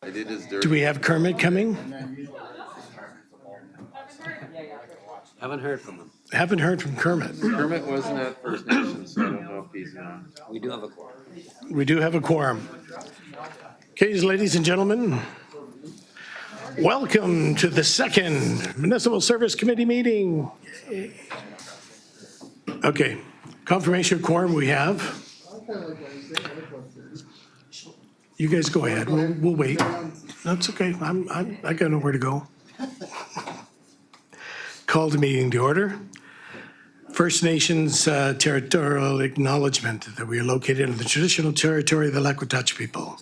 I did his dirt. Do we have Kermit coming? Haven't heard from them. Haven't heard from Kermit. Kermit wasn't at First Nations, so I don't know if he's, We do have a quorum. We do have a quorum. Okay, ladies and gentlemen, welcome to the second Municipal Service Committee meeting. Okay, confirmation of quorum we have. You guys go ahead. We'll wait. That's okay. I got nowhere to go. Call the meeting to order. First Nations territorial acknowledgement that we are located in the traditional territory of the Lekwitach people.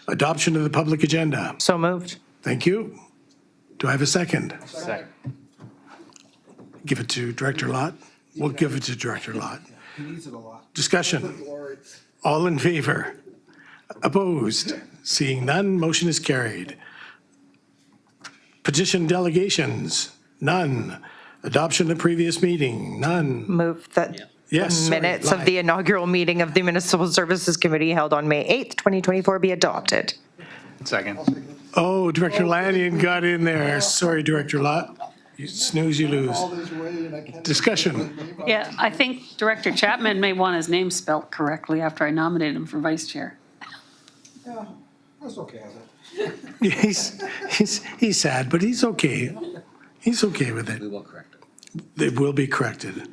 Adoption of the public agenda. So moved. Thank you. Do I have a second? Second. Give it to Director Lott. We'll give it to Director Lott. He needs it a lot. Discussion. All in favor? Opposed? Seeing none, motion is carried. Petition delegations, none. Adoption of previous meeting, none. Move that Yes, the sorry, minutes of live. the inaugural meeting of the Municipal Services Committee held on May 8th, 2024 be adopted. Second. Oh, Director Lanyon got in there. Sorry, Director Lott. You snooze, you lose. All this way and I can't. Discussion. Yeah, I think Director Chapman may want his name spelt correctly after I nominated him for vice chair. Yeah, that's okay, I think. He's sad, but he's okay. He's okay with it. We will correct it. It will be corrected.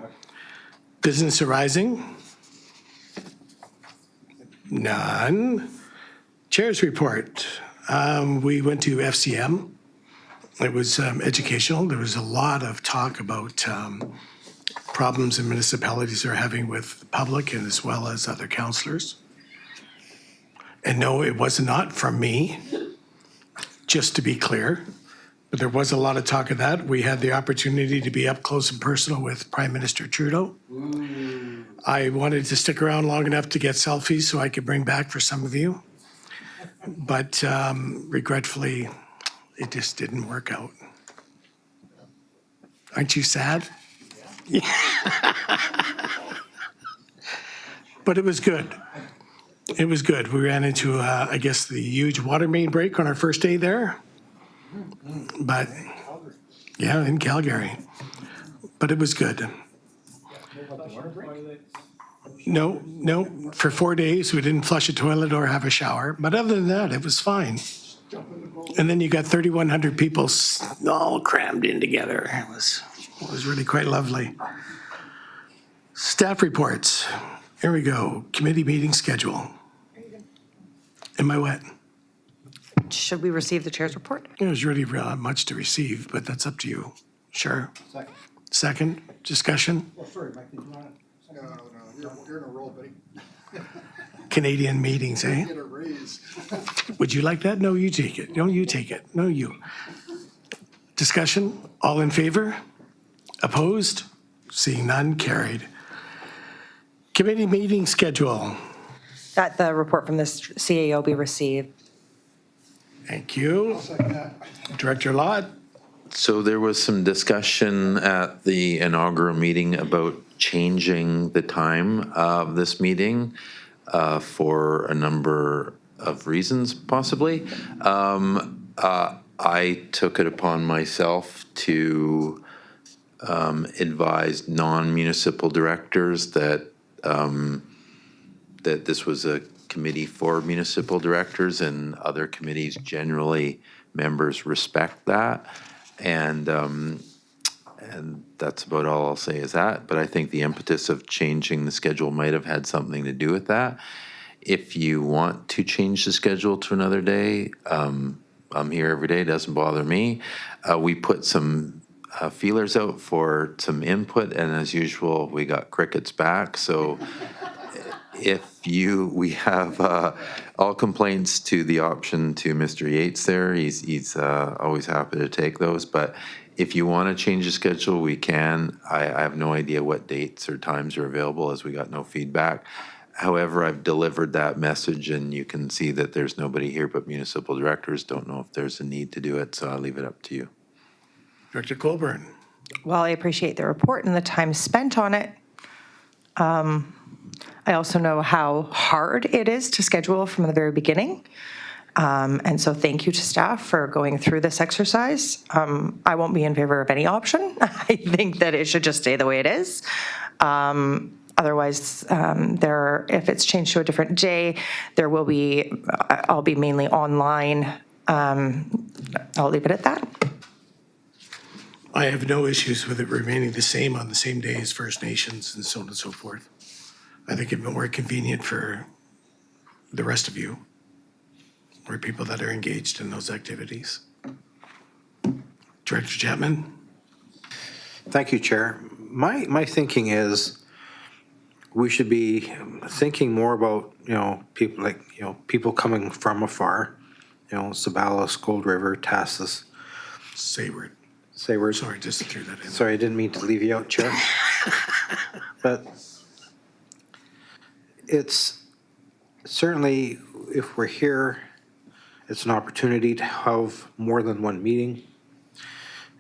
Business arising? None. Chair's report. We went to FCM. It was educational. There was a lot of talk about problems in municipalities are having with the public and as well as other councillors. And no, it was not from me, just to be clear. But there was a lot of talk of that. We had the opportunity to be up close and personal with Prime Minister Trudeau. I wanted to stick around long enough to get selfies so I could bring back for some of you. But regretfully, it just didn't work out. Aren't you sad? But it was good. It was good. We ran into, I guess, the huge water main break on our first day there. But, yeah, in Calgary. But it was good. No, for 4 days, we didn't flush a toilet or have a shower. But other than that, it was fine. And then you got 3,100 people all crammed in together. It was really quite lovely. Staff reports. Here we go. Committee meeting schedule. Am I wet? Should we receive the chair's report? There's really much to receive, but that's up to you. Sure. Second. Second, discussion. Oh, sorry, Mike, did you want to? No, you're in a roll, buddy. Canadian meetings, eh? Get a raise. Would you like that? No, you take it. No, you take it. No, you. Discussion, all in favor? Opposed? Seeing none, carried. Committee meeting schedule. That the report from this CAO be received. Thank you. Second that. Director Lott? So there was some discussion at the inaugural meeting about changing the time of this meeting for a number of reasons, possibly. I took it upon myself to advise non-municipal directors that that this was a committee for municipal directors, and other committees generally members respect that. And that's about all I'll say is that. But I think the impetus of changing the schedule might have had something to do with that. If you want to change the schedule to another day, I'm here every day, doesn't bother me. We put some feelers out for some input, and as usual, we got crickets back. So we have all complaints to the option to Mr. Yates there. He's always happy to take those. But if you want to change the schedule, we can. I have no idea what dates or times are available, as we got no feedback. However, I've delivered that message, and you can see that there's nobody here but municipal directors. Don't know if there's a need to do it, so I'll leave it up to you. Director Colburn? While I appreciate the report and the time spent on it, I also know how hard it is to schedule from the very beginning. And so thank you to staff for going through this exercise. I won't be in favor of any option. I think that it should just stay the way it is. Otherwise, if it's changed to a different day, I'll be mainly online. I'll leave it at that. I have no issues with it remaining the same on the same day as First Nations and so on and so forth. I think it'd be more convenient for the rest of you, or people that are engaged in those activities. Director Chapman? Thank you, Chair. My thinking is we should be thinking more about, people like, people coming from afar, Sabalas, Gold River, Tassus, Sayward. Sorry, Just threw that in. sorry, I didn't mean to leave you out, Chair. But it's certainly, if we're here, it's an opportunity to have more than one meeting.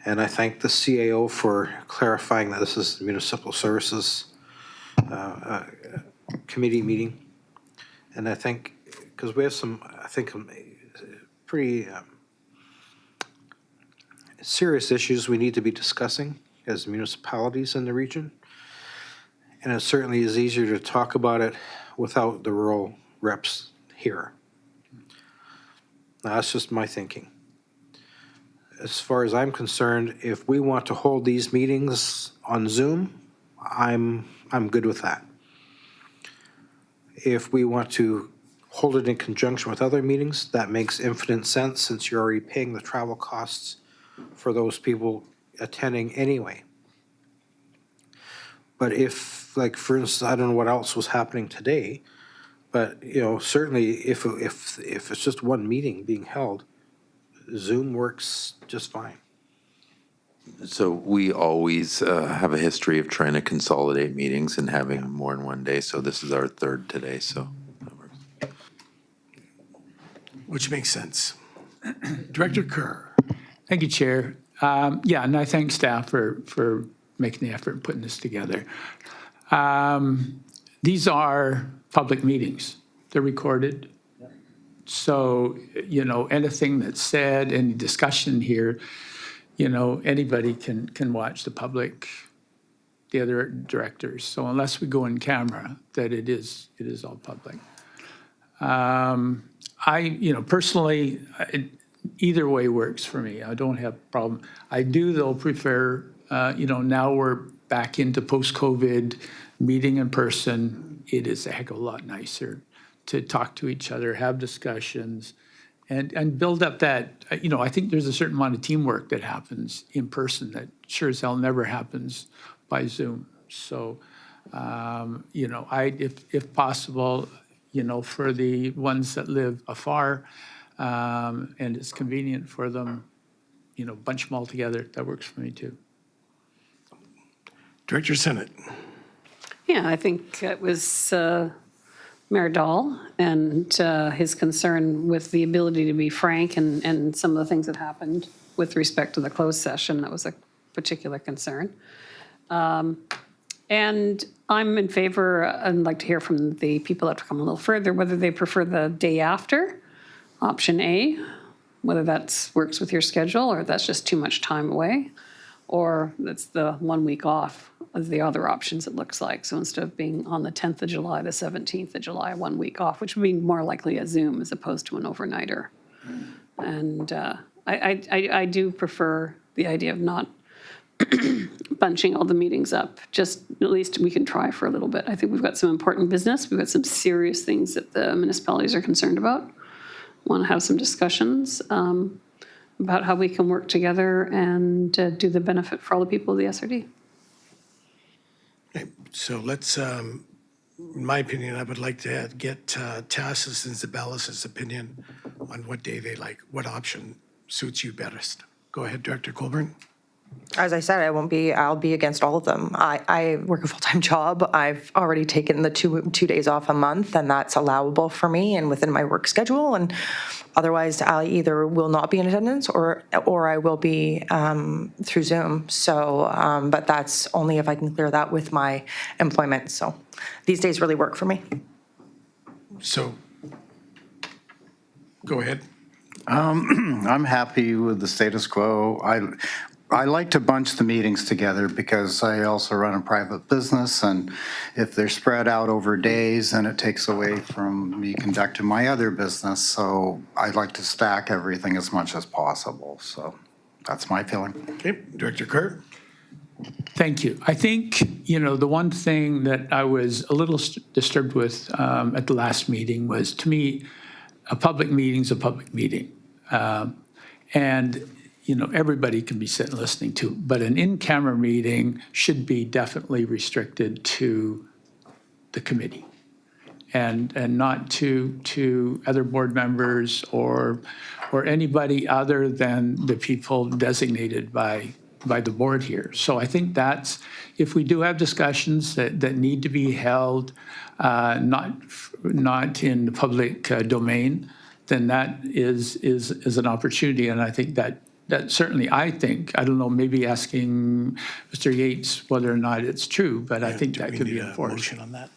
And I thank the CAO for clarifying that this is the Municipal Services Committee meeting. And I think, because we have pretty serious issues we need to be discussing as municipalities in the region. And it certainly is easier to talk about it without the rural reps here. Now, that's just my thinking. As far as I'm concerned, if we want to hold these meetings on Zoom, I'm good with that. If we want to hold it in conjunction with other meetings, that makes infinite sense since you're already paying the travel costs for those people attending anyway. But if, like, for instance, I don't know what else was happening today, but, certainly if it's just one meeting being held, Zoom works just fine. So we always have a history of trying to consolidate meetings and having more in one day. So this is our third today, so that works. Which makes sense. Director Kerr? Thank you, Chair. And I thank staff for making the effort and putting this together. These are public meetings. They're recorded. So, anything that's said, any discussion here, anybody can watch, the public, the other directors. So unless we go in camera, that it is all public. Personally, either way works for me. I don't have a problem. I do, though, prefer, now we're back into post-COVID meeting in person. It is a heck of a lot nicer to talk to each other, have discussions, and build up that, I think there's a certain amount of teamwork that happens in person that sure as hell never happens by Zoom. So, if possible, for the ones that live afar, and it's convenient for them, bunch them all together, that works for me too. Director Senate? Yeah, I think it was Mayor Dahl and his concern with the ability to be frank and some of the things that happened with respect to the closed session. That was a particular concern. And I'm in favor, I'd like to hear from the people that have come a little further, whether they prefer the day after, option A, whether that works with your schedule or that's just too much time away, or that's the 1 week off of the other options, it looks like. So instead of being on the 10th of July, the 17th of July, 1 week off, which would be more likely a Zoom as opposed to an overnighter. And I do prefer the idea of not bunching all the meetings up. Just at least we can try for a little bit. I think we've got some important business. We've got some serious things that the municipalities are concerned about. Want to have some discussions about how we can work together and do the benefit for all the people of the SRD. Okay, so let's, in my opinion, I would like to get Tassus and Zabelis' opinion on what day they like, what option suits you best. Go ahead, Director Colburn. As I said, I'll be against all of them. I work a full-time job. I've already taken the two days off a month, and that's allowable for me and within my work schedule. And otherwise, I either will not be in attendance or I will be through Zoom. So, but that's only if I can clear that with my employment. So these days really work for me. So Go ahead. I'm happy with the status quo. I like to bunch the meetings together because I also run a private business, and if they're spread out over days, then it takes away from me conducting my other business. So I like to stack everything as much as possible. So that's my feeling. Okay, Director Kerr? Thank you. I think, the one thing that I was a little disturbed with at the last meeting was, to me, a public meeting's a public meeting. And, everybody can be sitting listening to, but an in-camera meeting should be definitely restricted to the committee and not to other board members or anybody other than the people designated by the board here. So I think that's, if we do have discussions that need to be held, not in the public domain, then that is an opportunity. And I think that certainly, I don't know, maybe asking Mr. Yates whether or not it's true, but I think Do that we could be need a enforced. motion on that?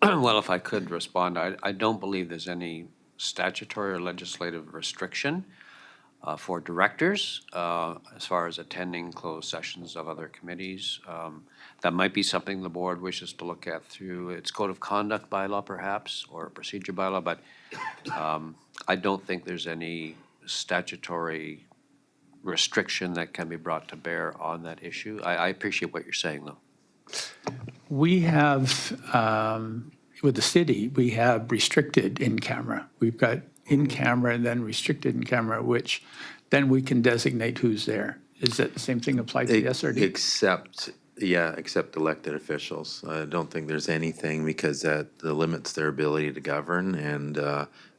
Well, if I could respond, I don't believe there's any statutory or legislative restriction for directors as far as attending closed sessions of other committees. That might be something the board wishes to look at through its code of conduct bylaw perhaps, or procedure bylaw, but I don't think there's any statutory restriction that can be brought to bear on that issue. I appreciate what you're saying, though. We have, with the city, we have restricted in-camera. We've got in-camera and then restricted in-camera, which then we can designate who's there. Is that the same thing applied to the SRD? Except elected officials. I don't think there's anything, because that limits their ability to govern, and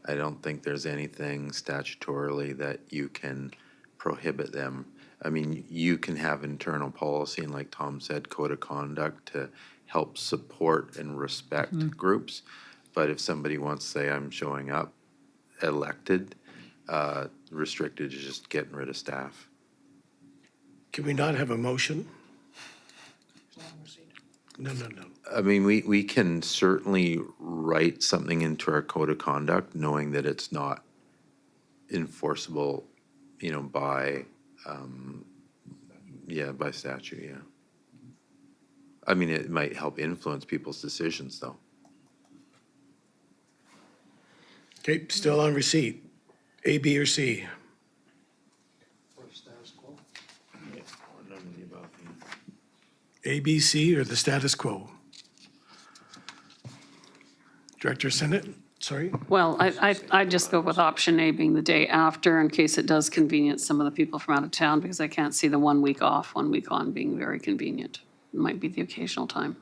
I don't think there's anything statutorily that you can prohibit them. I mean, you can have internal policy, and like Tom said, code of conduct to help support and respect groups. But if somebody wants to say, I'm showing up elected, restricted is just getting rid of staff. Can we not have a motion? No. I mean, we can certainly write something into our code of conduct, knowing that it's not enforceable, by, by statute, yeah. I mean, it might help influence people's decisions, though. Okay, still on receipt. A, B, or C? A, B, C, or the status quo? Director Senate, sorry? Well, I just go with option A being the day after in case it does convenience some of the people from out of town, because I can't see the 1 week off, 1 week on being very convenient. It might be the occasional time.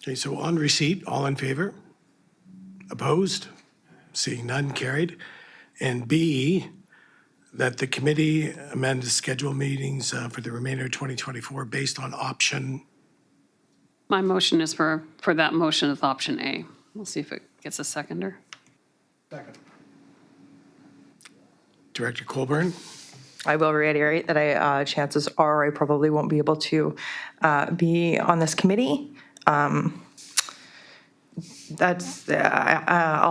Okay, so on receipt, all in favor? Opposed? Seeing none, carried. And B, that the committee amend the schedule meetings for the remainder of 2024 based on option, My motion is for that motion with option A. We'll see if it gets a seconder. Director Colburn? I will reiterate that chances are I probably won't be able to be on this committee. I'll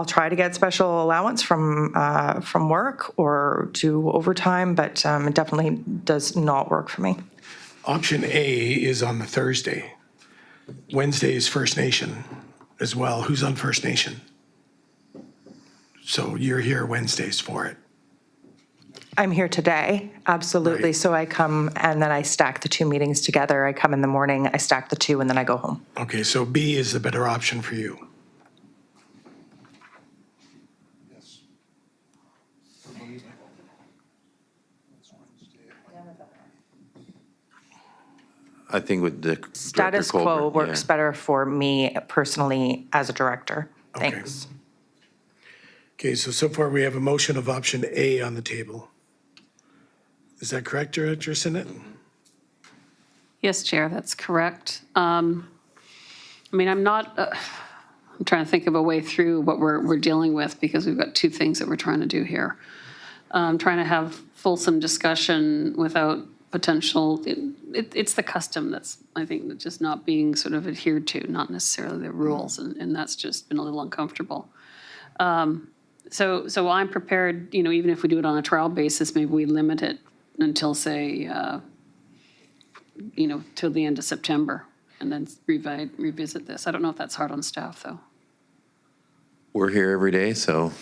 try to get special allowance from work or do overtime, but it definitely does not work for me. Option A is on the Thursday. Wednesday is First Nation as well. Who's on First Nation? So you're here Wednesdays for it. I'm here today, absolutely. Right. So I come and then I stack the two meetings together. I come in the morning, I stack the two, and then I go home. Okay, so B is the better option for you. Yes. I think with the Status Director quo Colburn, works yeah. better for me personally as a director. Okay. Thanks. Okay, so far we have a motion of option A on the table. Is that correct, Director Sinnott? Yes, Chair, that's correct. I mean, I'm trying to think of a way through what we're dealing with, because we've got two things that we're trying to do here. Trying to have fulsome discussion without potential, it's the custom that's, I think, that's just not being sort of adhered to, not necessarily the rules, and that's just been a little uncomfortable. So I'm prepared, even if we do it on a trial basis, maybe we limit it until, say, till the end of September, and then revisit this. I don't know if that's hard on staff, though. We're here every day, so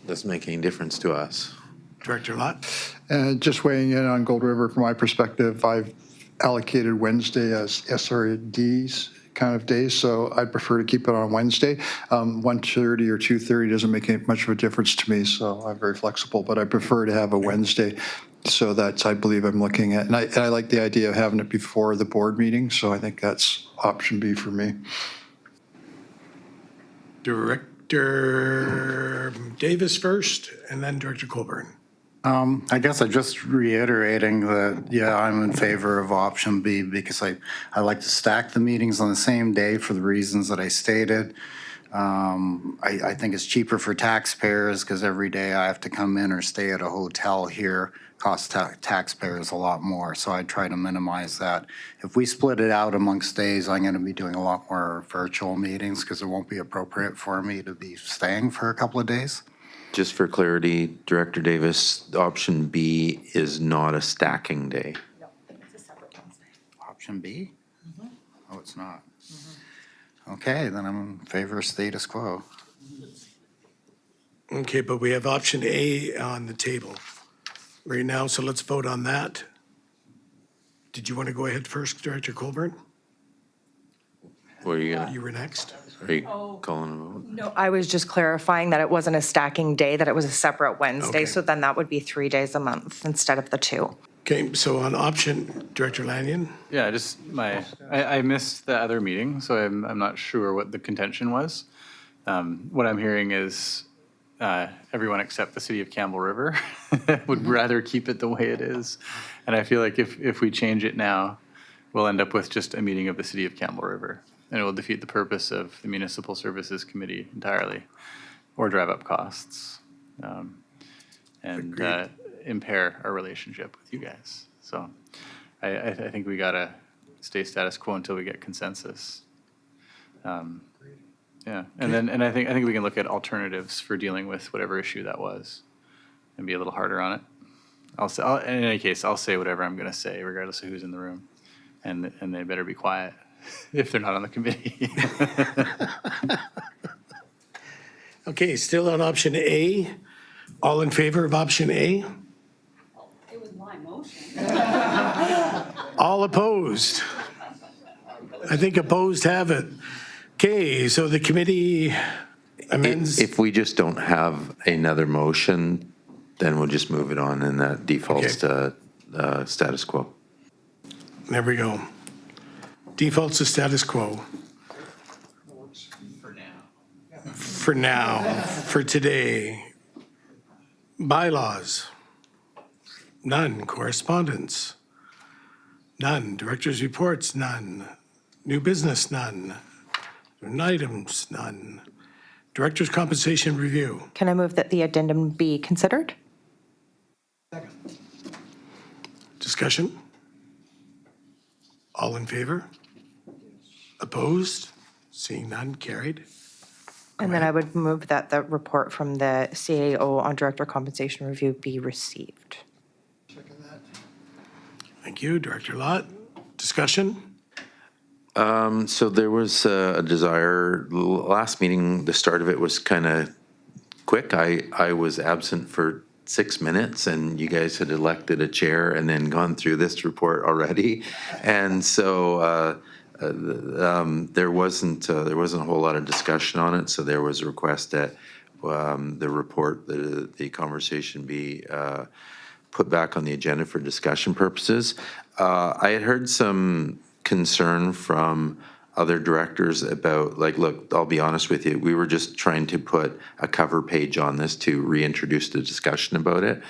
doesn't make any difference to us. Director Lott? Just weighing in on Gold River from my perspective, I've allocated Wednesday as SRD's kind of days, so I'd prefer to keep it on Wednesday. 1:30 or 2:30 doesn't make much of a difference to me, so I'm very flexible, but I prefer to have a Wednesday. So that's, I believe I'm looking at, and I like the idea of having it before the board meeting, so I think that's option B for me. Director Davis first, and then Director Colburn. I guess I'm just reiterating that, yeah, I'm in favor of option B because I like to stack the meetings on the same day for the reasons that I stated. I think it's cheaper for taxpayers because every day I have to come in or stay at a hotel here costs taxpayers a lot more. So I try to minimize that. If we split it out amongst days, I'm going to be doing a lot more virtual meetings because it won't be appropriate for me to be staying for a couple of days. Just for clarity, Director Davis, option B is not a stacking day. No, it's a separate Wednesday. Option B? Oh, it's not. Okay, then I'm in favor of status quo. Okay, but we have option A on the table right now, so let's vote on that. Did you want to go ahead first, Director Colburn? What are you gonna, You were next. are you calling a vote? No, I was just clarifying that it wasn't a stacking day, that it was a separate Wednesday, Okay. so then that would be 3 days a month instead of the 2. Okay, so on option, Director Lanyon? Yeah, just I missed the other meeting, so I'm not sure what the contention was. What I'm hearing is everyone except the city of Campbell River would rather keep it the way it is. And I feel like if we change it now, we'll end up with just a meeting of the city of Campbell River. And it will defeat the purpose of the Municipal Services Committee entirely, or drive up costs, and impair our relationship with you guys. So I think we gotta stay status quo until we get consensus. Yeah, and I think we can look at alternatives for dealing with whatever issue that was, and be a little harder on it. In any case, I'll say whatever I'm gonna say, regardless of who's in the room, and they better be quiet if they're not on the committee. Okay, still on option A. All in favor of option A? It was my motion. All opposed? I think opposed have it. Okay, so the committee amends. If we just don't have another motion, then we'll just move it on and that defaults to status quo. There we go. Defaults to status quo. For now, for today. Bylaws. None. Correspondence. None. Director's reports. None. New business. None. Items. None. Director's compensation review. Can I move that the addendum be considered? Discussion. All in favor? Opposed? Seeing none, carried. And then I would move that the report from the CAO on director compensation review be received. Thank you, Director Lott. Discussion? So there was a desire, last meeting, the start of it was kind of quick. I was absent for 6 minutes and you guys had elected a chair and then gone through this report already. And so there wasn't a whole lot of discussion on it. So there was a request that the report, the conversation be put back on the agenda for discussion purposes. I had heard some concern from other directors about, like, look, I'll be honest with you, we were just trying to put a cover page on this to reintroduce the discussion about it.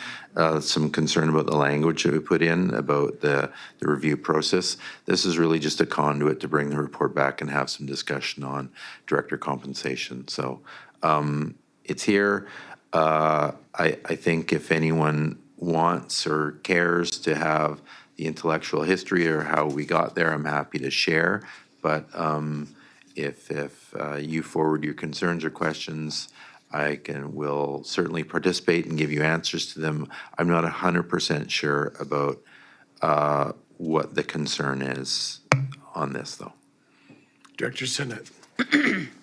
Some concern about the language that we put in about the review process. This is really just a conduit to bring the report back and have some discussion on director compensation. So it's here. I think if anyone wants or cares to have the intellectual history or how we got there, I'm happy to share. But if you forward your concerns or questions, will certainly participate and give you answers to them. I'm not 100% sure about what the concern is on this, though. Director Sinnott.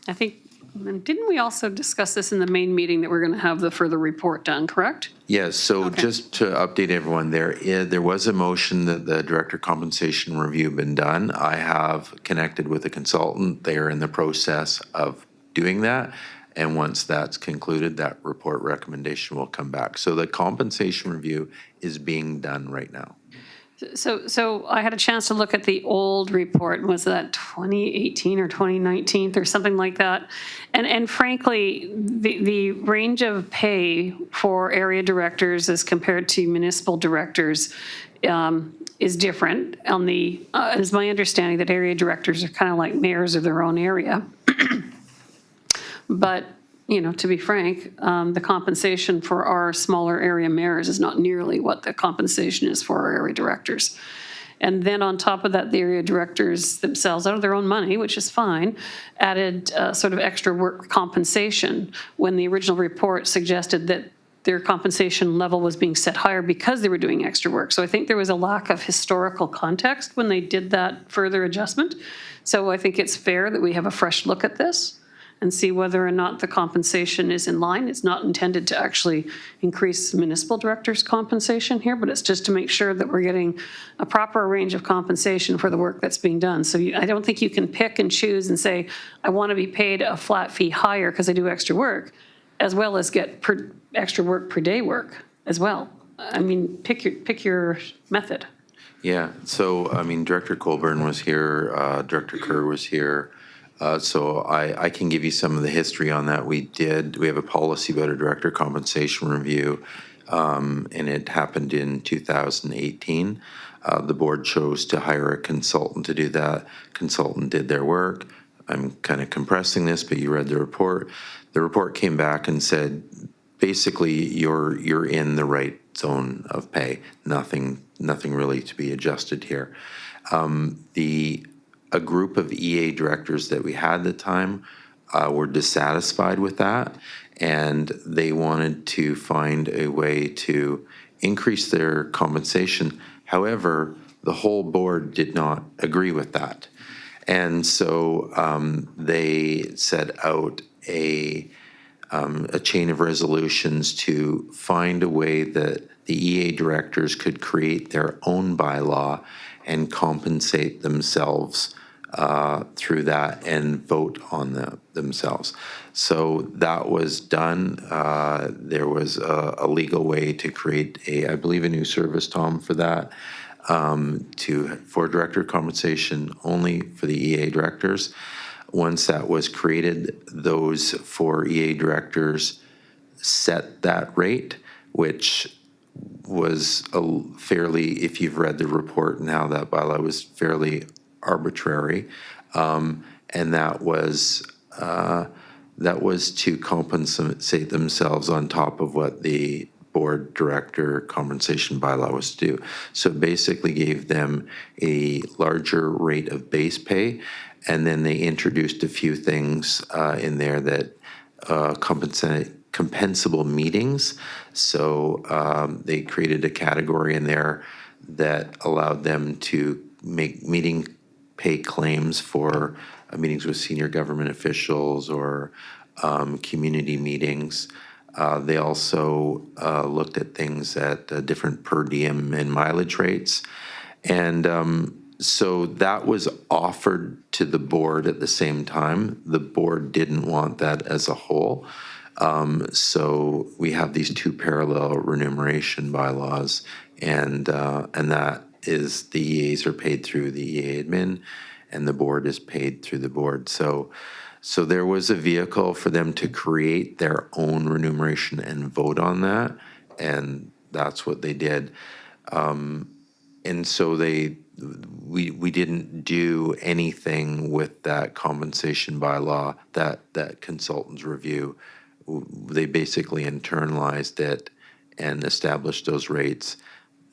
I think, and didn't we also discuss this in the main meeting that we're going to have the further report done, correct? Yes, so just to update everyone, there was a motion that the director compensation review been done. I have connected with a consultant. They are in the process of doing that. And once that's concluded, that report recommendation will come back. So the compensation review is being done right now. So I had a chance to look at the old report. Was that 2018 or 2019 or something like that? And frankly, the range of pay for area directors as compared to municipal directors is different. Is my understanding that area directors are kind of like mayors of their own area. But, to be frank, the compensation for our smaller area mayors is not nearly what the compensation is for our area directors. And then on top of that, the area directors themselves, out of their own money, which is fine, added sort of extra work compensation when the original report suggested that their compensation level was being set higher because they were doing extra work. So I think there was a lack of historical context when they did that further adjustment. So I think it's fair that we have a fresh look at this and see whether or not the compensation is in line. It's not intended to actually increase municipal directors' compensation here, but it's just to make sure that we're getting a proper range of compensation for the work that's being done. So I don't think you can pick and choose and say, I want to be paid a flat fee higher because I do extra work, as well as get extra work per day work as well. I mean, pick your method. Yeah, so, Director Colburn was here, Director Kerr was here. So I can give you some of the history on that. We have a policy about a director compensation review, and it happened in 2018. The board chose to hire a consultant to do that. Consultant did their work. I'm kind of compressing this, but you read the report. The report came back and said, basically, you're in the right zone of pay. Nothing really to be adjusted here. A group of EA directors that we had at the time were dissatisfied with that, and they wanted to find a way to increase their compensation. However, the whole board did not agree with that. And so they set out a chain of resolutions to find a way that the EA directors could create their own bylaw and compensate themselves through that and vote on themselves. So that was done. There was a legal way to create I believe a new service, Tom, for that, for director compensation only for the EA directors. Once that was created, those four EA directors set that rate, which was fairly, if you've read the report now, that bylaw was fairly arbitrary, and that was to compensate themselves on top of what the board director compensation bylaw was to do. So it basically gave them a larger rate of base pay, and then they introduced a few things in there that compensable meetings. So they created a category in there that allowed them to make meeting pay claims for meetings with senior government officials or community meetings. They also looked at things at different per diem and mileage rates. And so that was offered to the board at the same time. The board didn't want that as a whole. So we have these two parallel remuneration bylaws, and that is the EAs are paid through the EA admin, and the board is paid through the board. So there was a vehicle for them to create their own remuneration and vote on that, and that's what they did. And so we didn't do anything with that compensation bylaw, that consultant's review. They basically internalized it and established those rates.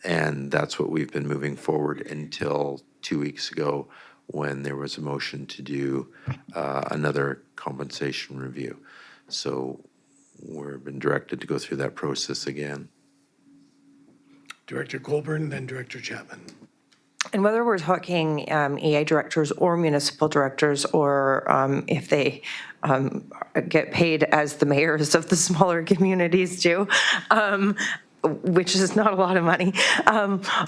And that's what we've been moving forward until 2 weeks ago when there was a motion to do another compensation review. So we've been directed to go through that process again. Director Colburn, then Director Chapman. And whether we're talking EA directors or municipal directors, or if they get paid as the mayors of the smaller communities do, which is not a lot of money,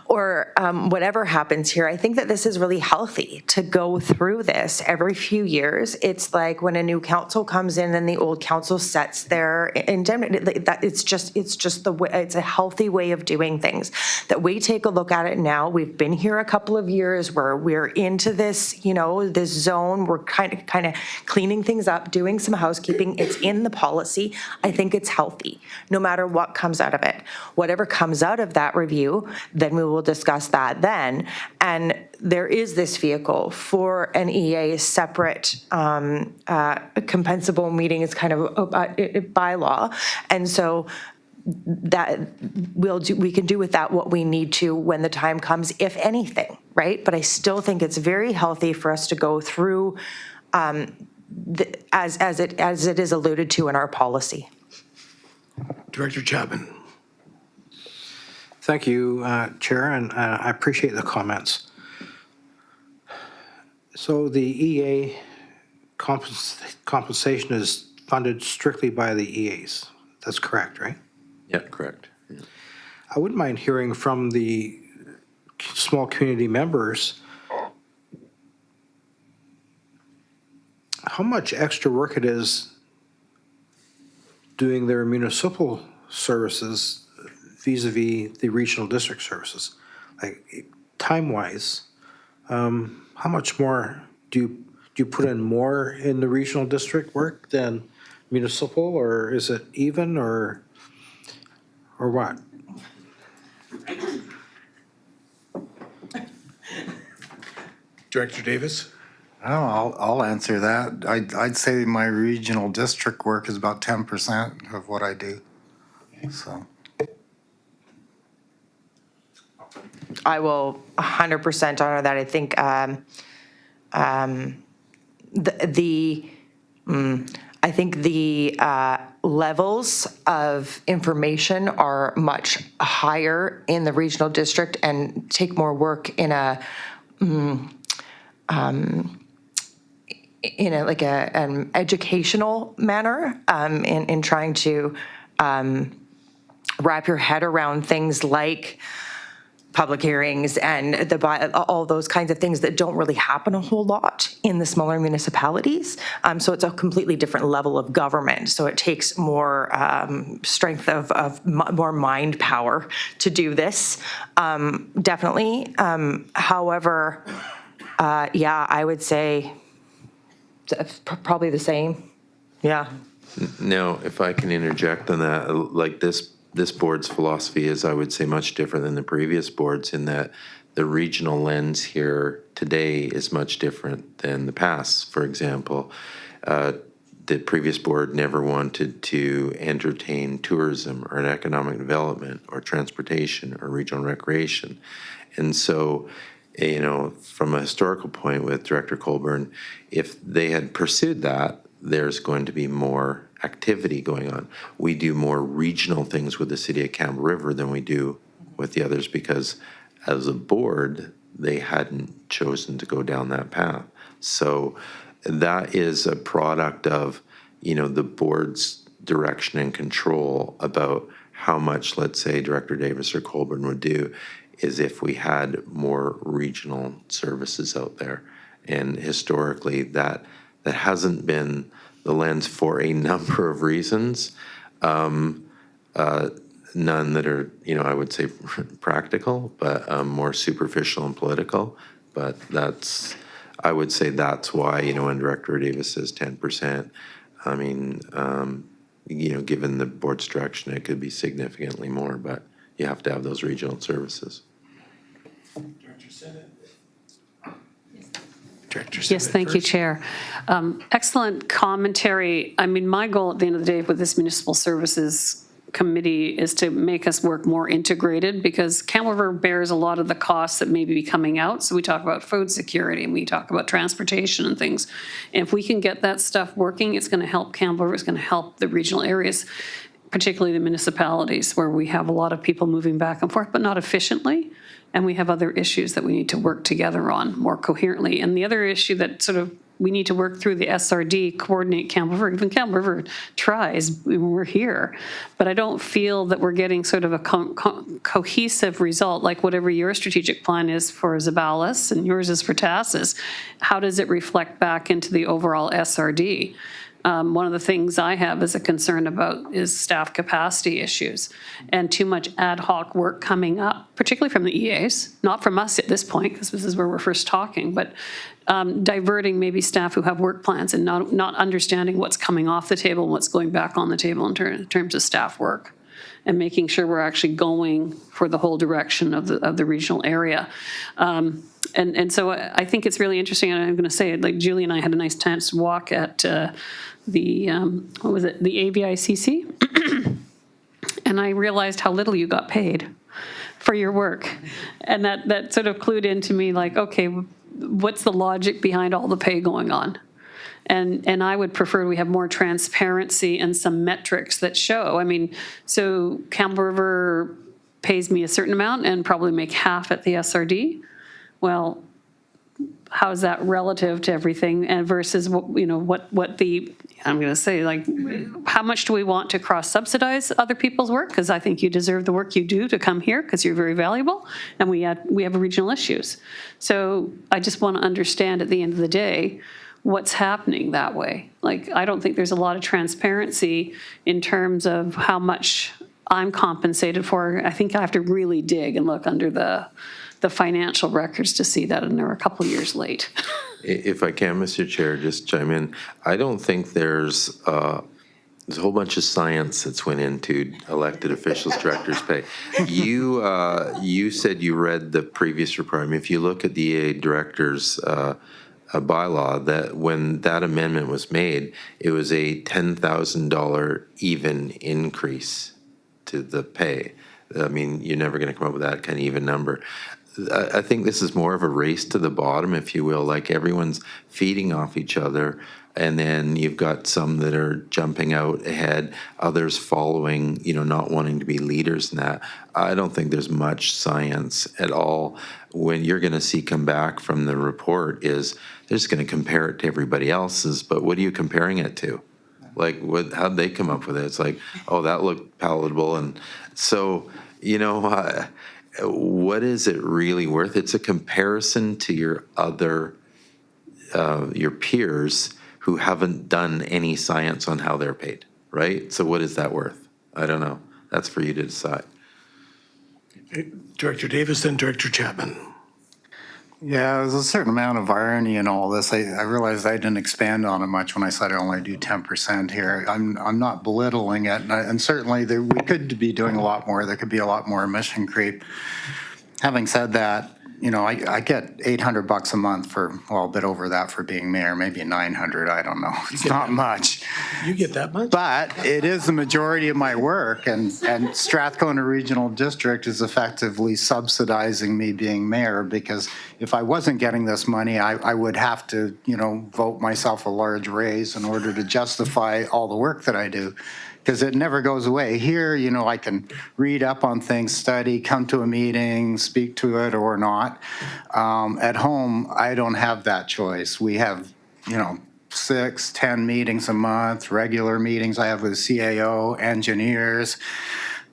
or whatever happens here, I think that this is really healthy to go through this every few years. It's like when a new council comes in and the old council sets their indemnity. It's just the way. It's a healthy way of doing things. That we take a look at it now. We've been here a couple of years where we're into this, this zone. We're kind of cleaning things up, doing some housekeeping. It's in the policy. I think it's healthy, no matter what comes out of it. Whatever comes out of that review, then we will discuss that then. And there is this vehicle for an EA separate compensable meeting is kind of bylaw. And so that we can do with that what we need to when the time comes, if anything, right? But I still think it's very healthy for us to go through as it is alluded to in our policy. Director Chapman. Thank you, Chair, and I appreciate the comments. So the EA compensation is funded strictly by the EAs. That's correct, right? Yeah, correct. Yeah. I wouldn't mind hearing from the small community members how much extra work it is doing their municipal services vis-a-vis the regional district services. Like time-wise, how much more do you put in more in the regional district work than municipal, or is it even, or what? Director Davis. I'll answer that. I'd say my regional district work is about 10% of what I do. So. I will 100% honor that. I think I think the levels of information are much higher in the regional district and take more work in an educational manner in trying to wrap your head around things like public hearings and all those kinds of things that don't really happen a whole lot in the smaller municipalities. So it's a completely different level of government. So it takes more strength of more mind power to do this, definitely. However, I would say probably the same. Yeah. Now, if I can interject on that, like this board's philosophy is, I would say, much different than the previous boards in that the regional lens here today is much different than the past. For example, the previous board never wanted to entertain tourism or economic development or transportation or regional recreation. And so, from a historical point with Director Colburn, if they had pursued that, there's going to be more activity going on. We do more regional things with the city of Campbell River than we do with the others because as a board, they hadn't chosen to go down that path. So that is a product of, the board's direction and control about how much, let's say, Director Davis or Colburn would do is if we had more regional services out there. And historically, that hasn't been the lens for a number of reasons, none that are, I would say practical, but more superficial and political. But I would say that's why, when Director Davis says 10%, I mean, given the board's direction, it could be significantly more, but you have to have those regional services. Director Senate. Yes, thank you, Chair. Excellent commentary. I mean, my goal at the end of the day with this municipal services committee is to make us work more integrated, because Campbell River bears a lot of the costs that may be coming out. So we talk about food security and we talk about transportation and things. And if we can get that stuff working, it's going to help Campbell River, it's going to help the regional areas, particularly the municipalities where we have a lot of people moving back and forth, but not efficiently. And we have other issues that we need to work together on more coherently. And the other issue that sort of we need to work through the SRD, coordinate Campbell River. Even Campbell River tries when we're here. But I don't feel that we're getting sort of a cohesive result, like whatever your strategic plan is for Zabalas and yours is for Tassus. How does it reflect back into the overall SRD? One of the things I have is a concern about is staff capacity issues and too much ad hoc work coming up, particularly from the EAs, not from us at this point, because this is where we're first talking, but diverting maybe staff who have work plans and not understanding what's coming off the table and what's going back on the table in terms of staff work, and making sure we're actually going for the whole direction of the regional area. And so I think it's really interesting, and I'm going to say it, like Julie and I had a nice chance to walk at the AVICC, and I realized how little you got paid for your work. And that sort of clued into me like, okay, what's the logic behind all the pay going on? And I would prefer we have more transparency and some metrics that show. I mean, so Campbell River pays me a certain amount and probably make half at the SRD. Well, how is that relative to everything, and versus what the, I'm going to say, like, how much do we want to cross subsidize other people's work? Because I think you deserve the work you do to come here because you're very valuable, and we have regional issues. So I just want to understand at the end of the day what's happening that way. Like, I don't think there's a lot of transparency in terms of how much I'm compensated for. I think I have to really dig and look under the financial records to see that, and they're a couple of years late. If I can, Mr. Chair, just chime in. I don't think there's a whole bunch of science that's went into elected officials' directors' pay. You said you read the previous report. I mean, if you look at the EA directors' bylaw, that when that amendment was made, it was a $10,000 even increase to the pay. I mean, you're never going to come up with that kind of even number. I think this is more of a race to the bottom, if you will, like everyone's feeding off each other, and then you've got some that are jumping out ahead, others following, not wanting to be leaders in that. I don't think there's much science at all. When you're going to see come back from the report is they're just going to compare it to everybody else's, but what are you comparing it to? Like, how'd they come up with it? It's like, oh, that looked palatable. And so, what is it really worth? It's a comparison to your your peers who haven't done any science on how they're paid, right? So what is that worth? I don't know. That's for you to decide. Director Davis, then Director Chapman. Yeah, there's a certain amount of irony in all this. I realized I didn't expand on it much when I said I only do 10% here. I'm not belittling it, and certainly we could be doing a lot more. There could be a lot more emission creep. Having said that, I get $800 a month for, well, a bit over that for being mayor, maybe 900. I don't know. It's not much. You get that much? But it is the majority of my work, and Strathcona Regional District is effectively subsidizing me being mayor, because if I wasn't getting this money, I would have to, vote myself a large raise in order to justify all the work that I do, because it never goes away. Here, I can read up on things, study, come to a meeting, speak to it or not. At home, I don't have that choice. We have, 6, 10 meetings a month, regular meetings I have with CAO, engineers,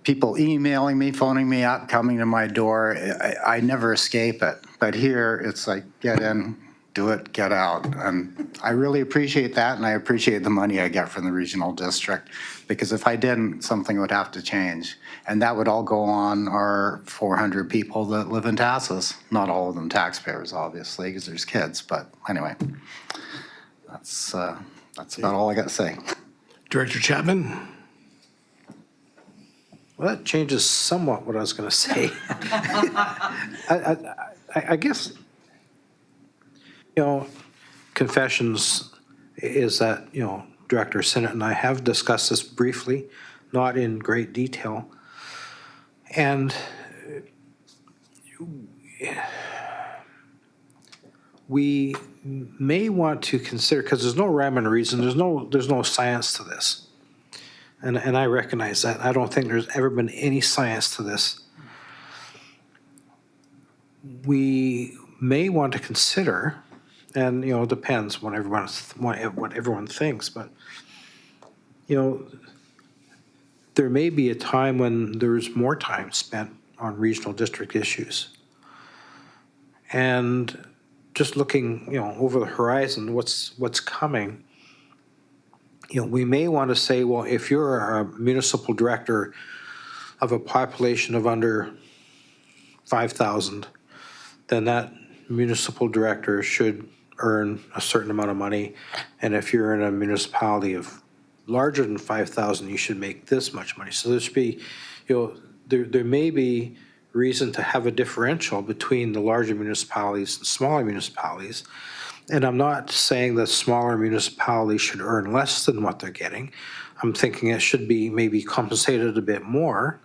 people emailing me, phoning me up, coming to my door. I never escape it. But here, it's like, get in, do it, get out. And I really appreciate that, and I appreciate the money I get from the regional district, because if I didn't, something would have to change. And that would all go on our 400 people that live in Tassus. Not all of them taxpayers, obviously, because there's kids. But anyway, that's about all I got to say. Director Chapman? Well, that changes somewhat what I was going to say. I guess, confessions is that, Director Sinnott and I have discussed this briefly, not in great detail. And we may want to consider, because there's no rhyme and reason, there's no science to this. And I recognize that. I don't think there's ever been any science to this. We may want to consider, and it depends what everyone thinks, but there may be a time when there's more time spent on regional district issues. And just looking, over the horizon, what's coming, we may want to say, well, if you're a municipal director of a population of under 5,000, then that municipal director should earn a certain amount of money. And if you're in a municipality of larger than 5,000, you should make this much money. So there should be, there may be reason to have a differential between the larger municipalities and smaller municipalities. And I'm not saying that smaller municipalities should earn less than what they're getting. I'm thinking it should be maybe compensated a bit more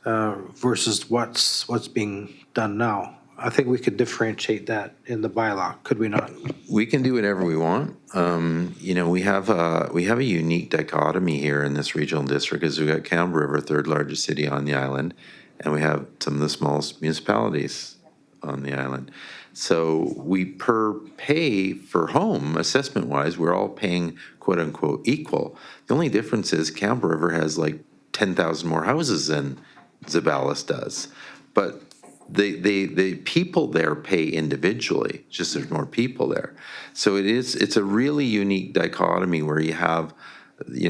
versus what's being done now. I think we could differentiate that in the bylaw, could we not? We can do whatever we want. We have a unique dichotomy here in this regional district, as we got Campbell River, third largest city on the island, and we have some of the smallest municipalities on the island. So we per pay for home, assessment-wise, we're all paying quote-unquote equal. The only difference is Campbell River has like 10,000 more houses than Zabalas does. But the people there pay individually, just there's more people there. So it's a really unique dichotomy where you have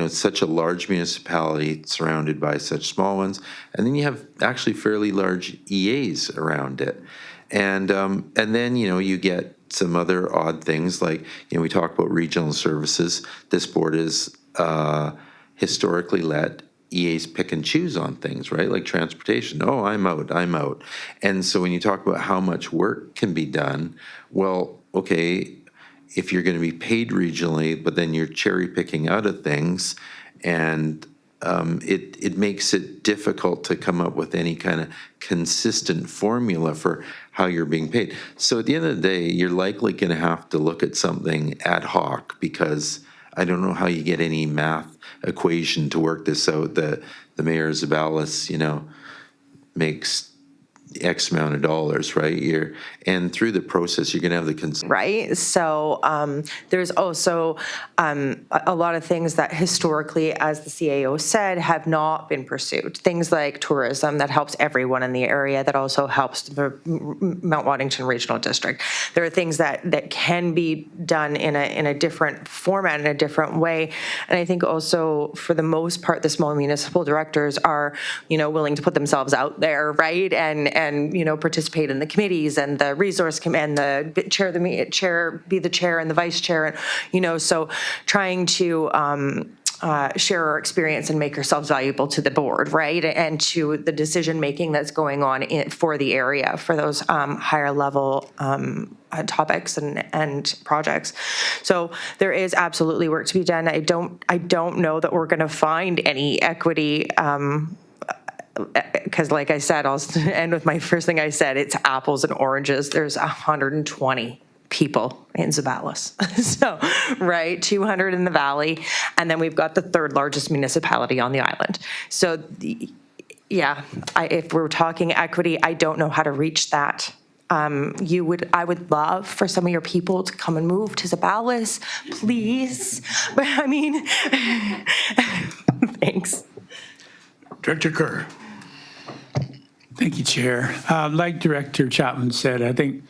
such a large municipality surrounded by such small ones, and then you have actually fairly large EAs around it. And then you get some other odd things like we talk about regional services. This board is historically let EAs pick and choose on things, right? Like transportation. Oh, I'm out. And so when you talk about how much work can be done, well, okay, if you're going to be paid regionally, but then you're cherry picking out of things, and it makes it difficult to come up with any kind of consistent formula for how you're being paid. So at the end of the day, you're likely going to have to look at something ad hoc, because I don't know how you get any math equation to work this out. The mayor Zabalas, makes X amount of dollars, right? And through the process, you're going to have the right? So there's also a lot of things that historically, as the CAO said, have not been pursued. Things like tourism that helps everyone in the area, that also helps the Mount Waddington Regional District. There are things that can be done in a different format, in a different way. And I think also, for the most part, the small municipal directors are, willing to put themselves out there, right? And participate in the committees and the resource and the chair, be the chair and the vice chair, and so trying to share our experience and make ourselves valuable to the board, right, and to the decision making that's going on for the area for those higher level topics and projects. So there is absolutely work to be done. I don't know that we're going to find any equity. Because like I said, I'll end with my first thing I said, it's apples and oranges. There's 120 people in Zabalas. So, right, 200 in the valley, and then we've got the third largest municipality on the island. So, if we're talking equity, I don't know how to reach that. I would love for some of your people to come and move to Zabalas, please. But I mean, thanks. Director Kerr. Thank you, Chair. Like Director Chapman said, I think,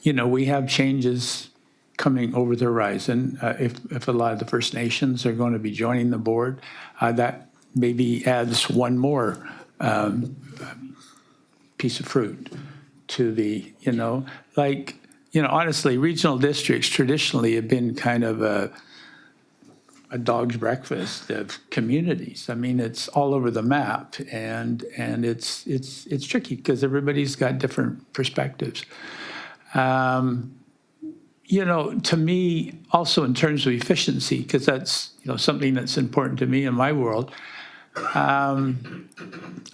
we have changes coming over the horizon. If a lot of the First Nations are going to be joining the board, that maybe adds one more piece of fruit to the, honestly, regional districts traditionally have been kind of a dog's breakfast of communities. I mean, it's all over the map, and it's tricky because everybody's got different perspectives. To me, also in terms of efficiency, because that's something that's important to me in my world.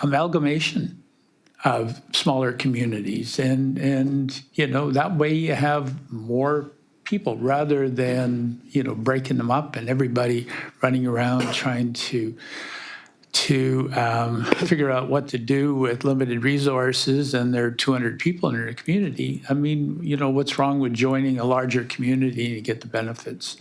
amalgamation of smaller communities. And, you know, that way you have more people rather than, you know, breaking them up and everybody running around trying to figure out what to do with limited resources and there are 200 people in a community. I mean, you know, what's wrong with joining a larger community to get the benefits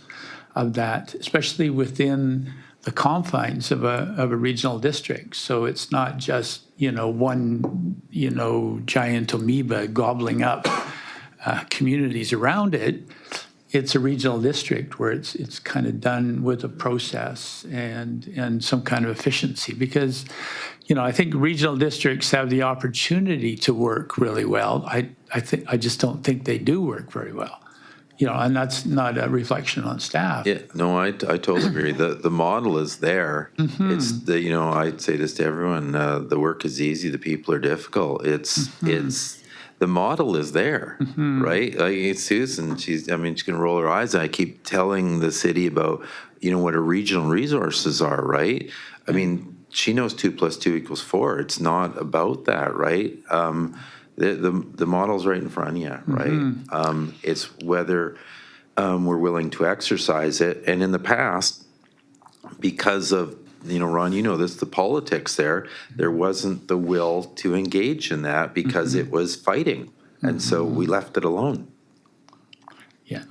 of that, especially within the confines of a regional district. So it's not just, you know, one, you know, giant amoeba gobbling up communities around it. It's a regional district where it's kind of done with a process and some kind of efficiency because, you know, I think regional districts have the opportunity to work really well. I just don't think they do work very well. You know, and that's not a reflection on staff. Yeah, no, I totally agree. The model is there. It's the, you know, I'd say this to everyone, the work is easy, the people are difficult. It's the model is there, right? Like Susan, she's going to roll her eyes. I keep telling the city about, you know, what her regional resources are, right? I mean, she knows 2 + 2 = 4. It's not about that, right? The model's right in front of you, right? It's whether we're willing to exercise it. And in the past, because of, you know, Ron, you know this, the politics there wasn't the will to engage in that because it was fighting. And so we left it alone. Yeah.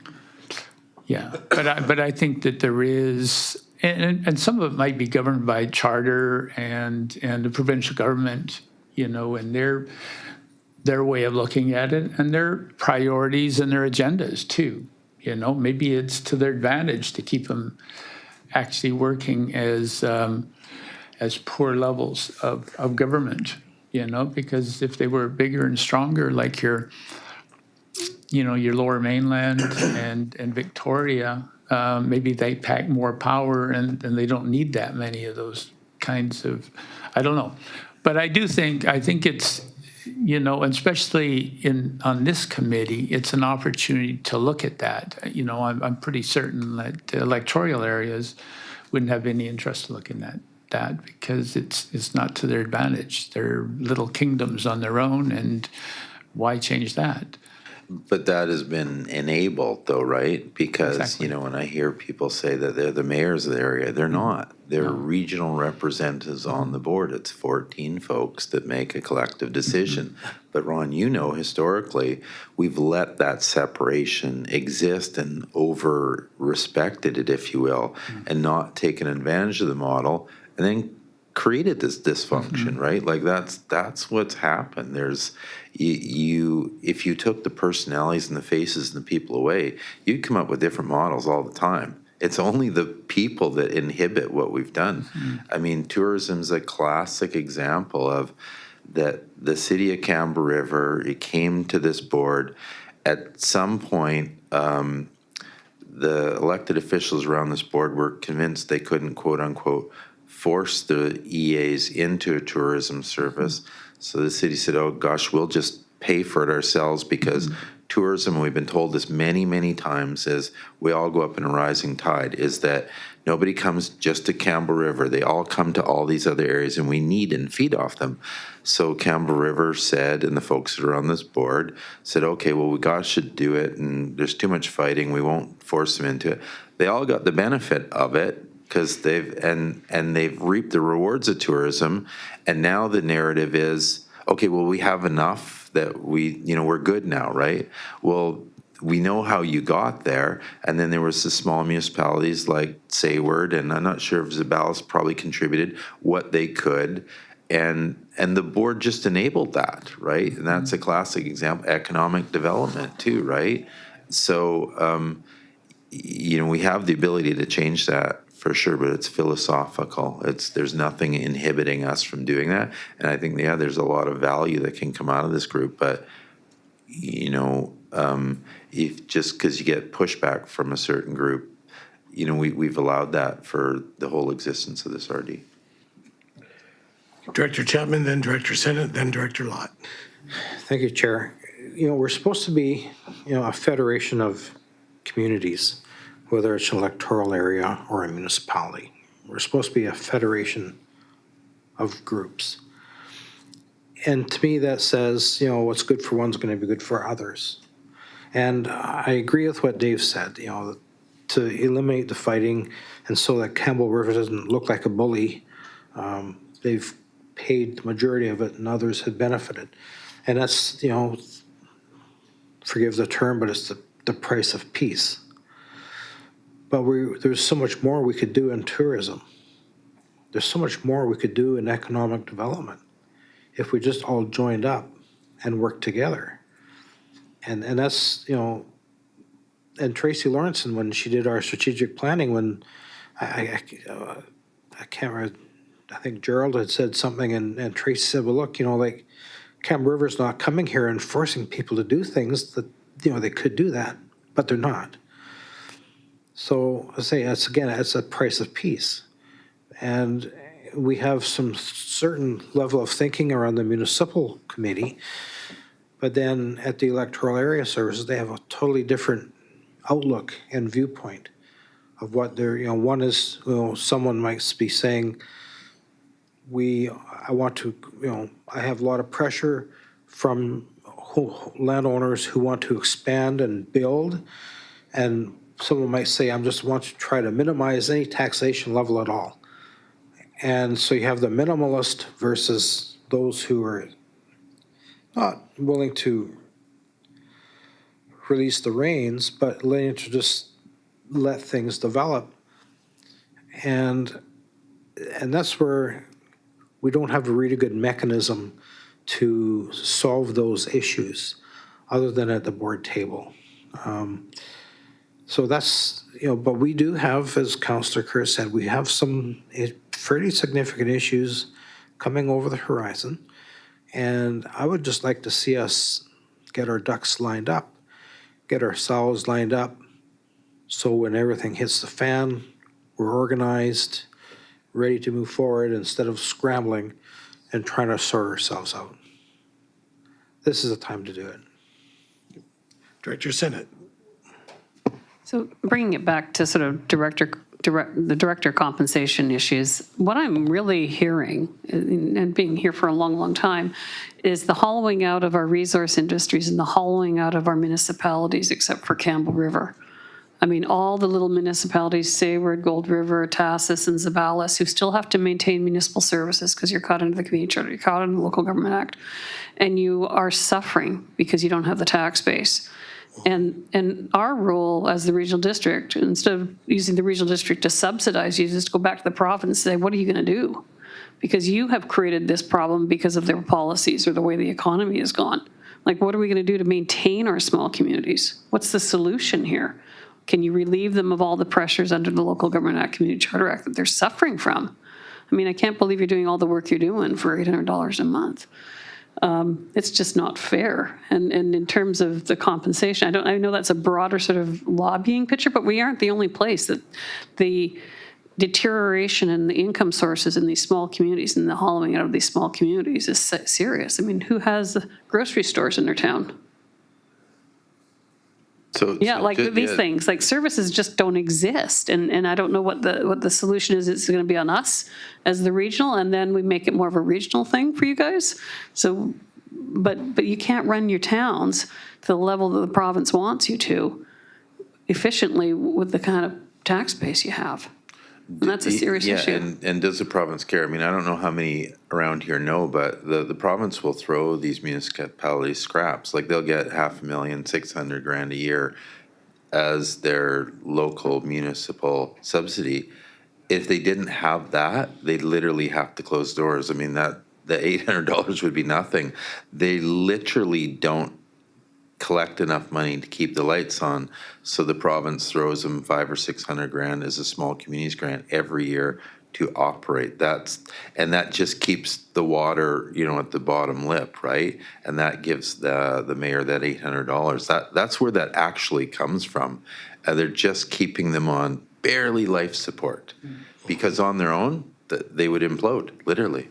Yeah. But I think that there is, and some of it might be governed by charter and the provincial government, you know, and their way of looking at it and their priorities and their agendas too. You know, maybe it's to their advantage to keep them actually working as poor levels of government, you know, because if they were bigger and stronger, like your Lower Mainland and Victoria, maybe they pack more power and they don't need that many of those kinds of, I don't know. But I think it's, you know, especially on this committee, it's an opportunity to look at that. You know, I'm pretty certain that the electoral areas wouldn't have any interest in looking at that because it's not to their advantage. They're little kingdoms on their own, and why change that? But that has been enabled though, right? Because, Exactly. you know, when I hear people say that they're the mayors of the area, they're not. They're regional representatives on the board. It's 14 folks that make a collective decision. But Ron, you know, historically, we've let that separation exist and over-respected it, if you will, and not taken advantage of the model, and then created this dysfunction, right? Like that's what's happened. There's if you took the personalities and the faces and the people away, you'd come up with different models all the time. It's only the people that inhibit what we've done. I mean, tourism's a classic example of that. The city of Campbell River, it came to this board at some point. The elected officials around this board were convinced they couldn't, quote unquote, force the EAs into a tourism service. So the city said, oh gosh, we'll just pay for it ourselves because tourism, we've been told this many, many times, is we all go up in a rising tide, is that nobody comes just to Campbell River. They all come to all these other areas and we need and feed off them. So Campbell River said, and the folks that are on this board said, okay, well, we gosh should do it and there's too much fighting. We won't force them into it. They all got the benefit of it because they've reaped the rewards of tourism. And now the narrative is, okay, well, we have enough that we're good now, right? Well, we know how you got there. And then there was the small municipalities like Sayward, and I'm not sure if Zabalis probably contributed what they could. And the board just enabled that, right? And that's a classic example, economic development too, right? So, we have the ability to change that for sure, but it's philosophical. There's nothing inhibiting us from doing that. And I think, there's a lot of value that can come out of this group, but, if just because you get pushback from a certain group, we've allowed that for the whole existence of this RD. Director Chapman, then Director Sennett, then Director Lott. Thank you, Chair. We're supposed to be, a federation of communities, whether it's an electoral area or a municipality. We're supposed to be a federation of groups. And to me, that says, what's good for one's going to be good for others. And I agree with what Dave said, to eliminate the fighting and so that Campbell River doesn't look like a bully. They've paid the majority of it and others had benefited. And that's, forgive the term, but it's the price of peace. But there's so much more we could do in tourism. There's so much more we could do in economic development if we just all joined up and worked together. And that's, and Tracy Lawrenson, when she did our strategic planning, when I can't remember, I think Gerald had said something and Tracy said, well, look, like Cam River's not coming here and forcing people to do things that, they could do that, but they're not. So I say, it's a price of peace. And we have some certain level of thinking around the municipal committee, but then at the electoral area services, they have a totally different outlook and viewpoint of what they're, one is, someone might be saying, I want to, I have a lot of pressure from landowners who want to expand and build, and someone might say, I just want to try to minimize any taxation level at all. And so you have the minimalist versus those who are not willing to release the reins, but willing to just let things develop. And that's where we don't have a really good mechanism to solve those issues other than at the board table. So that's, but we do have, as Councillor Kerr said, we have some fairly significant issues coming over the horizon. And I would just like to see us get our ducks lined up, get ourselves lined up, so when everything hits the fan, we're organized, ready to move forward instead of scrambling and trying to sort ourselves out. This is the time to do it. Director Senate. So bringing it back to sort of the director compensation issues, what I'm really hearing, and being here for a long, long time, is the hollowing out of our resource industries and the hollowing out of our municipalities, except for Campbell River. I mean, all the little municipalities, Sayward, Gold River, Tassus, and Zabalas, who still have to maintain municipal services because you're caught under the Community Charter, you're caught under the Local Government Act, and you are suffering because you don't have the tax base. And our role as the regional district, instead of using the regional district to subsidize you, just go back to the province and say, what are you going to do? Because you have created this problem because of their policies or the way the economy has gone. Like, what are we going to do to maintain our small communities? What's the solution here? Can you relieve them of all the pressures under the Local Government Act, Community Charter Act that they're suffering from? I mean, I can't believe you're doing all the work you're doing for $800 a month. It's just not fair. And in terms of the compensation, I know that's a broader sort of lobbying picture, but we aren't the only place that the deterioration in the income sources in these small communities and the hollowing out of these small communities is serious. I mean, who has grocery stores in their town? Yeah, like these things, like services just don't exist. And I don't know what the solution is. It's going to be on us as the regional, and then we make it more of a regional thing for you guys. So, but you can't run your towns to the level that the province wants you to efficiently with the kind of tax base you have. And that's a serious issue. And does the province care? I mean, I don't know how many around here know, but the province will throw these municipalities scraps. Like they'll get $500,000, $600,000 a year as their local municipal subsidy. If they didn't have that, they'd literally have to close doors. I mean, the $800 would be nothing. They literally don't collect enough money to keep the lights on, so the province throws them $500,000 or $600,000 as a small communities grant every year to operate. That just keeps the water, at the bottom lip, right? And that gives the mayor that $800. That's where that actually comes from. They're just keeping them on barely life support, because on their own they would implode, literally.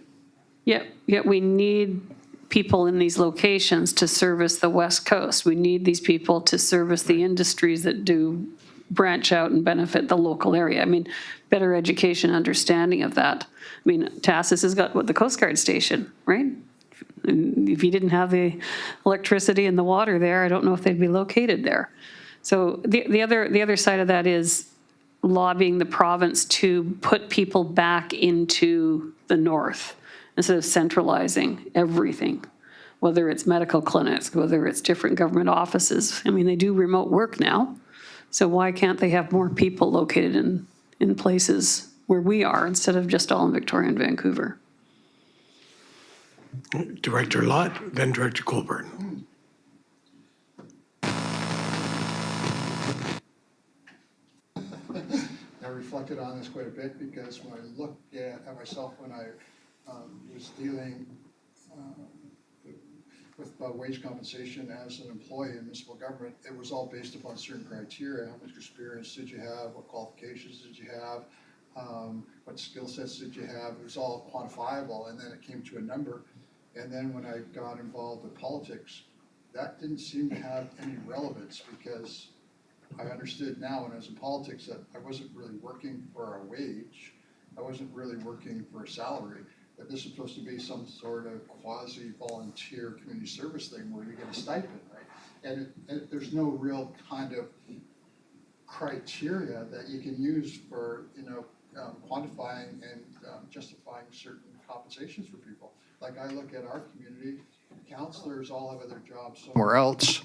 Yet we need people in these locations to service the West Coast. We need these people to service the industries that do branch out and benefit the local area. I mean, better education, understanding of that. I mean, Tassus has got, the Coast Guard station, right? And if you didn't have the electricity and the water there, I don't know if they'd be located there. So the other side of that is lobbying the province to put people back into the north instead of centralizing everything, whether it's medical clinics, whether it's different government offices. I mean, they do remote work now. So why can't they have more people located in places where we are instead of just all in Victoria and Vancouver? Director Lott, then Director Colburn. I reflected on this quite a bit because when I looked at myself when I was dealing with wage compensation as an employee in municipal government, it was all based upon certain criteria. How much experience did you have? What qualifications did you have? What skill sets did you have? It was all quantifiable, and then it came to a number. And then when I got involved with politics, that didn't seem to have any relevance because I understood now when I was in politics that I wasn't really working for a wage. I wasn't really working for a salary. That this is supposed to be some sort of quasi-volunteer community service thing where you get a stipend, right? And there's no real kind of criteria that you can use for, quantifying and justifying certain compensations for people. Like I look at our community, counselors all have other jobs somewhere else.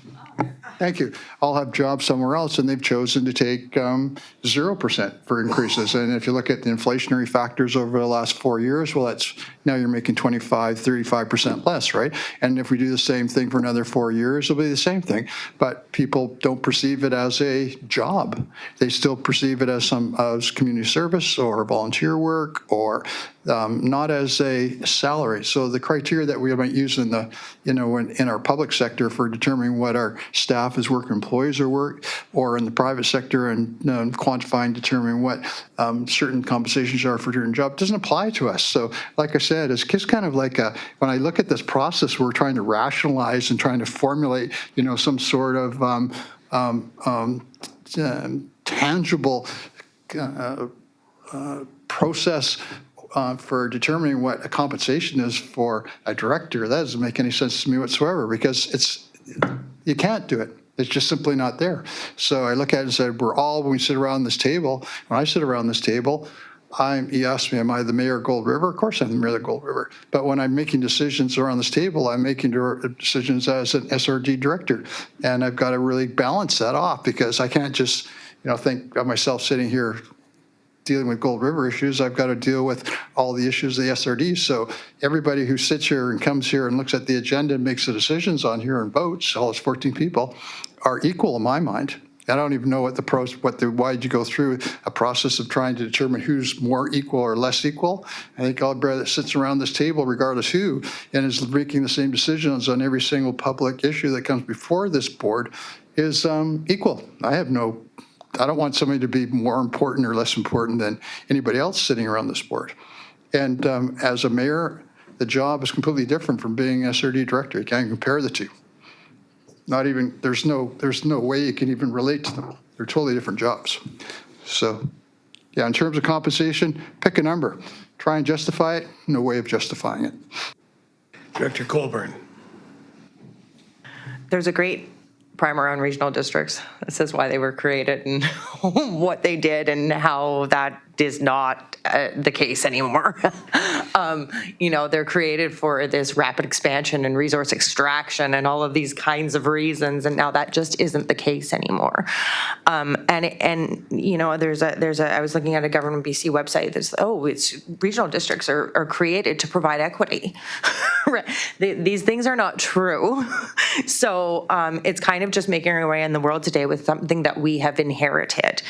Thank you. All have jobs somewhere else, and they've chosen to take 0% for increases. And if you look at the inflationary factors over the last 4 years, well, that's now you're making 25, 35% less, right? And if we do the same thing for another 4 years, it'll be the same thing. But people don't perceive it as a job. They still perceive it as as community service or volunteer work or not as a salary. So the criteria that we might use in the, in our public sector for determining what our staff as work employees are work, or in the private sector and quantifying, determining what certain compensations are for certain jobs doesn't apply to us. So like I said, it's just kind of like when I look at this process, we're trying to rationalize and trying to formulate, some sort of tangible process for determining what a compensation is for a director. That doesn't make any sense to me whatsoever because you can't do it. It's just simply not there. So I look at it and said, when we sit around this table, when I sit around this table, you asked me, am I the mayor of Gold River? Of course I'm the mayor of Gold River. But when I'm making decisions around this table, I'm making decisions as an SRD director. And I've got to really balance that off because I can't just, think of myself sitting here dealing with Gold River issues. I've got to deal with all the issues of the SRD. So everybody who sits here and comes here and looks at the agenda and makes the decisions on here and votes, all those 14 people, are equal in my mind. I don't even know why did you go through a process of trying to determine who's more equal or less equal. I think everybody that sits around this table, regardless who, and is making the same decisions on every single public issue that comes before this board is equal. I don't want somebody to be more important or less important than anybody else sitting around this board. And as a mayor, the job is completely different from being SRD director. You can't compare the two. Not even, there's no way you can even relate to them. They're totally different jobs. So, yeah, in terms of compensation, pick a number. Try and justify it. No way of justifying it. Director Colburn. There's a great primer on regional districts that says why they were created and what they did and how that is not the case anymore. They're created for this rapid expansion and resource extraction and all of these kinds of reasons, and now that just isn't the case anymore. I was looking at a Government BC website. It's regional districts are created to provide equity. These things are not true. So it's kind of just making our way in the world today with something that we have inherited.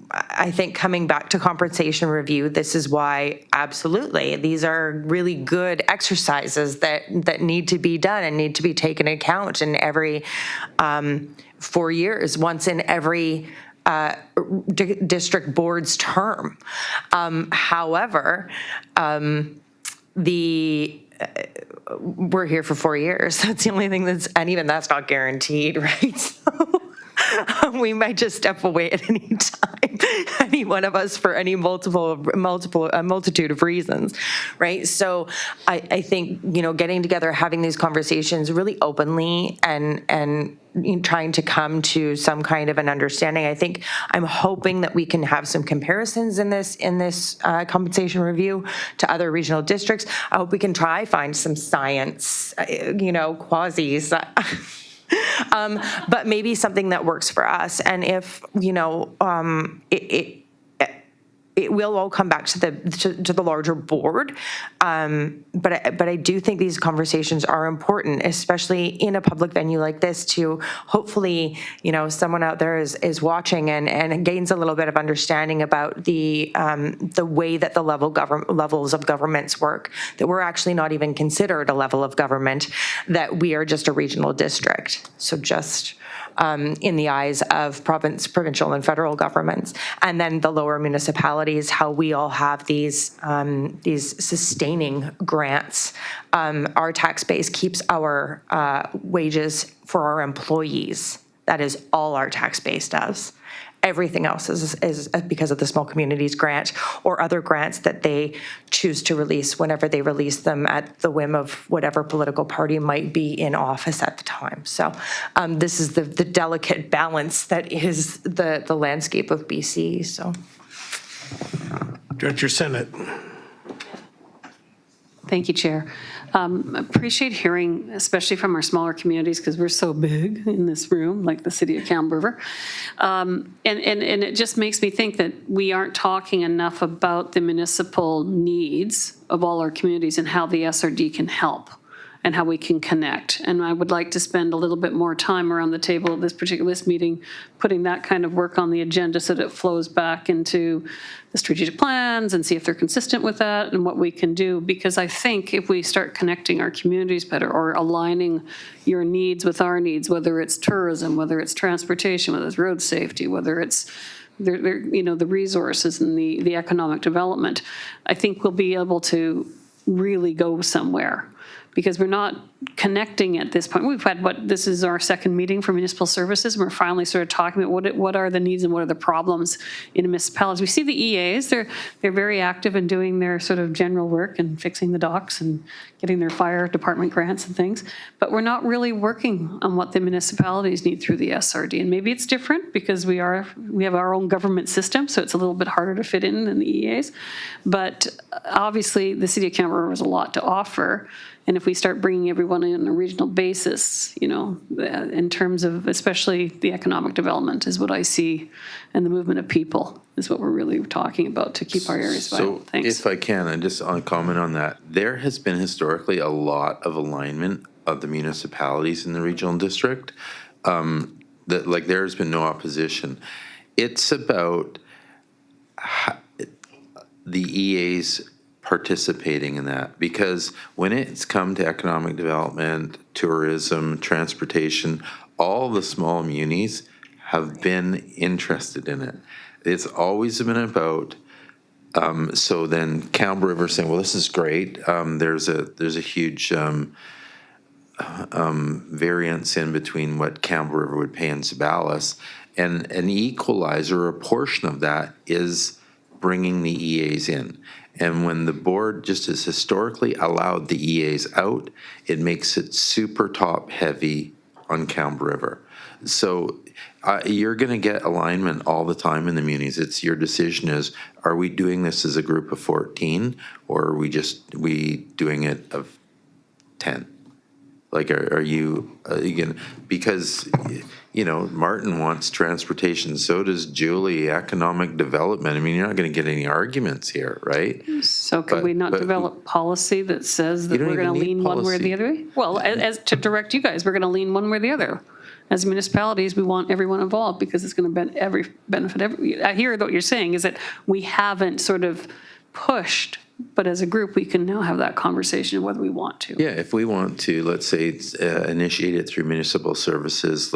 I think coming back to compensation review, this is why absolutely these are really good exercises that need to be done and need to be taken into account in every 4 years, once in every district board's term. However, we're here for 4 years. That's the only thing and even that's not guaranteed, right? we might just step away at any time, any one of us for any multitude of reasons, right? So I think, getting together, having these conversations really openly and trying to come to some kind of an understanding. I think I'm hoping that we can have some comparisons in this compensation review to other regional districts. I hope we can find some science, quasis. But maybe something that works for us. And if, it will all come back to the larger board. But I do think these conversations are important, especially in a public venue like this, to hopefully, someone out there is watching and gains a little bit of understanding about the way that the levels of governments work, that we're actually not even considered a level of government, that we are just a regional district. So just in the eyes of provincial and federal governments, and then the lower municipalities, how we all have these sustaining grants. Our tax base keeps our wages for our employees. That is all our tax base does. Everything else is because of the Small Communities Grant or other grants that they choose to release whenever they release them at the whim of whatever political party might be in office at the time. So this is the delicate balance that is the landscape of BC. So, Director Senate. Thank you, Chair. Appreciate hearing, especially from our smaller communities, because we're so big in this room, like the city of Kamloops River. And it just makes me think that we aren't talking enough about the municipal needs of all our communities and how the SRD can help and how we can connect. And I would like to spend a little bit more time around the table at this meeting, putting that kind of work on the agenda so that it flows back into the strategic plans and see if they're consistent with that and what we can do. Because I think if we start connecting our communities better or aligning your needs with our needs, whether it's tourism, whether it's transportation, whether it's road safety, whether it's the resources and the economic development, I think we'll be able to really go somewhere. Because we're not connecting at this point. We've had this is our second meeting for municipal services, and we're finally sort of talking about what are the needs and what are the problems in municipalities. We see the EAs, they're very active in doing their sort of general work and fixing the docks and getting their fire department grants and things, but we're not really working on what the municipalities need through the SRD. And maybe it's different because we have our own government system, so it's a little bit harder to fit in than the EAs. But obviously the city of Kamloops has a lot to offer. And if we start bringing everyone in on a regional basis, in terms of especially the economic development is what I see, and the movement of people is what we're really talking about to keep our areas vital. So Thanks. if I can, and just on comment on that, there has been historically a lot of alignment of the municipalities in the regional district. There's been no opposition. It's about the EAs participating in that, because when it's come to economic development, tourism, transportation, all the small munis have been interested in it. It's always been about, so then Kamloops River saying, well, this is great. There's a huge variance in between what Kamloops River would pay in Sabalis, and an equalizer, a portion of that is bringing the EAs in. And when the board just has historically allowed the EAs out, it makes it super top heavy on Kamloops River. So you're going to get alignment all the time in the munis. It's your decision is, are we doing this as a group of 14 or are we doing it of 10? Like, are you, again, because, Martin wants transportation, so does Julie, economic development. I mean, you're not going to get any arguments here, right? So could we not develop policy that says that we're going to lean one way or the other way? Well, as to direct you guys, we're going to lean one way or the other. As municipalities, we want everyone involved because it's going to benefit every. I hear what you're saying is that we haven't sort of pushed, but as a group, we can now have that conversation whether we want to. Yeah, if we want to, let's say, initiate it through municipal services,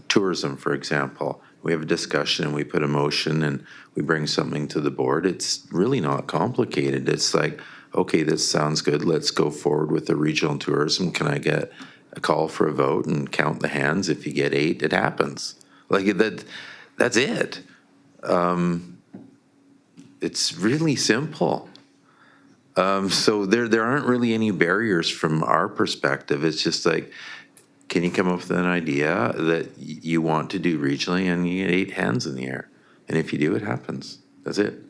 tourism, for example, we have a discussion and we put a motion and we bring something to the board. It's really not complicated. It's like, okay, this sounds good. Let's go forward with the regional tourism. Can I get a call for a vote and count the hands? If you get 8, it happens. Like that's it. It's really simple. So there aren't really any barriers from our perspective. It's just like, can you come up with an idea that you want to do regionally, and you get 8 hands in the air, and if you do, it happens. That's it.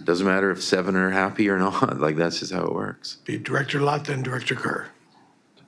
Doesn't matter if 7 are happy or not. Like, that's just how it works. Be Director Lott, then Director Kerr.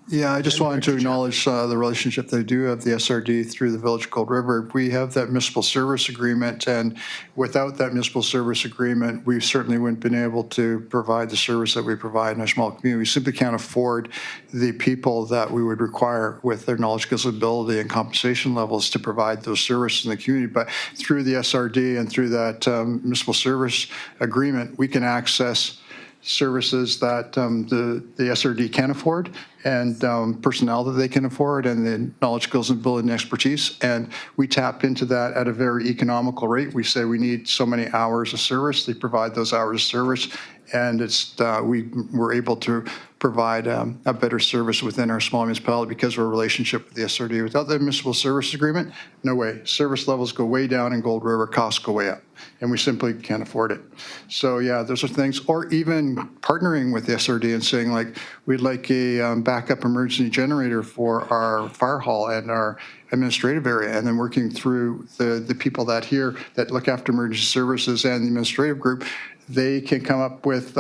Yeah, I just wanted to acknowledge the relationship they do have, the SRD through the Village of Cold River. We have that municipal service agreement, and without that municipal service agreement, we certainly wouldn't been able to provide the service that we provide in our small community. We simply can't afford the people that we would require with their knowledge, skills, ability, and compensation levels to provide those services in the community. But through the SRD and through that municipal service agreement, we can access services that the SRD can afford, and personnel that they can afford, and the knowledge, skills, and ability and expertise. And we tap into that at a very economical rate. We say we need so many hours of service. They provide those hours of service, and it's we're able to provide a better service within our small municipality because of our relationship with the SRD. Without the municipal service agreement, no way. Service levels go way down in Gold River, costs go way up, and we simply can't afford it. So yeah, those are things, or even partnering with the SRD and saying, like, we'd like a backup emergency generator for our fire hall and our administrative area, and then working through the people that here that look after emergency services and the administrative group, they can come up with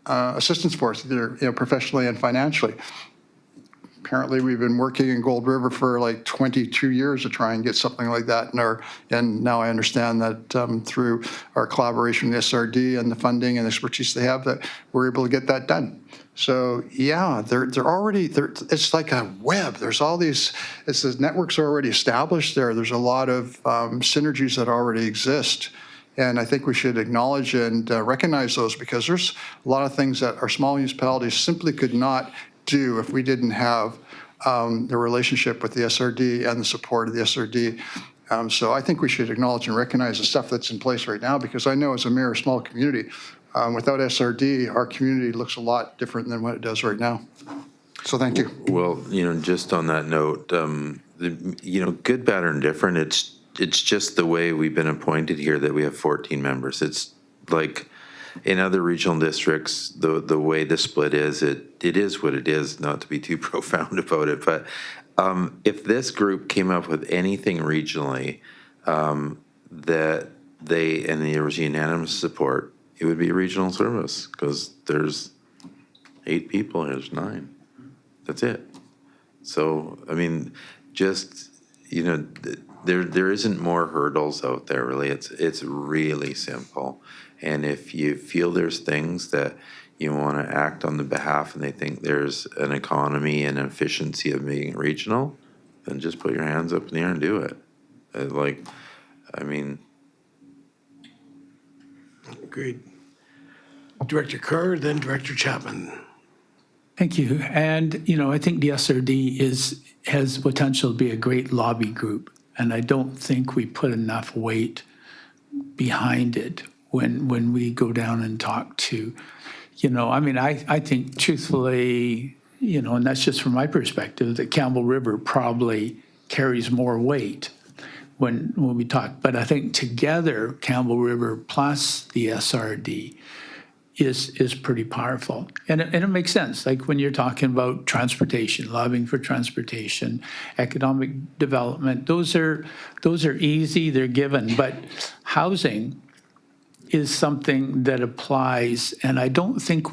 assistance for us, either professionally and financially. Apparently, we've been working in Gold River for like 22 years to try and get something like that. And now I understand that through our collaboration with SRD and the funding and expertise they have, that we're able to get that done. So yeah, they're already, it's like a web. There's all these, the networks are already established there. There's a lot of synergies that already exist. And I think we should acknowledge and recognize those, because there's a lot of things that our small municipalities simply could not do if we didn't have the relationship with the SRD and the support of the SRD. So I think we should acknowledge and recognize the stuff that's in place right now, because I know as a mayor of a small community, without SRD, our community looks a lot different than what it does right now. So thank you. Well, just on that note, good, bad, or indifferent, it's just the way we've been appointed here that we have 14 members. It's like in other regional districts, the way the split is, it is what it is, not to be too profound about it. But if this group came up with anything regionally that and there was unanimous support, it would be a regional service, because there's 8 people, there's 9. That's it. So, I mean, just, there isn't more hurdles out there, really. It's really simple. And if you feel there's things that you want to act on the behalf, and they think there's an economy and efficiency of being regional, then just put your hands up in the air and do it. Agreed. Director Kerr, then Director Chapman. Thank you. And, I think the SRD has potential to be a great lobby group. And I don't think we put enough weight behind it when we go down and talk to, I think truthfully, and that's just from my perspective, that Campbell River probably carries more weight when we talk. But I think together, Campbell River plus the SRD is pretty powerful. And it makes sense. Like when you're talking about transportation, lobbying for transportation, economic development, those are easy, they're given. But housing is something that applies, and I don't think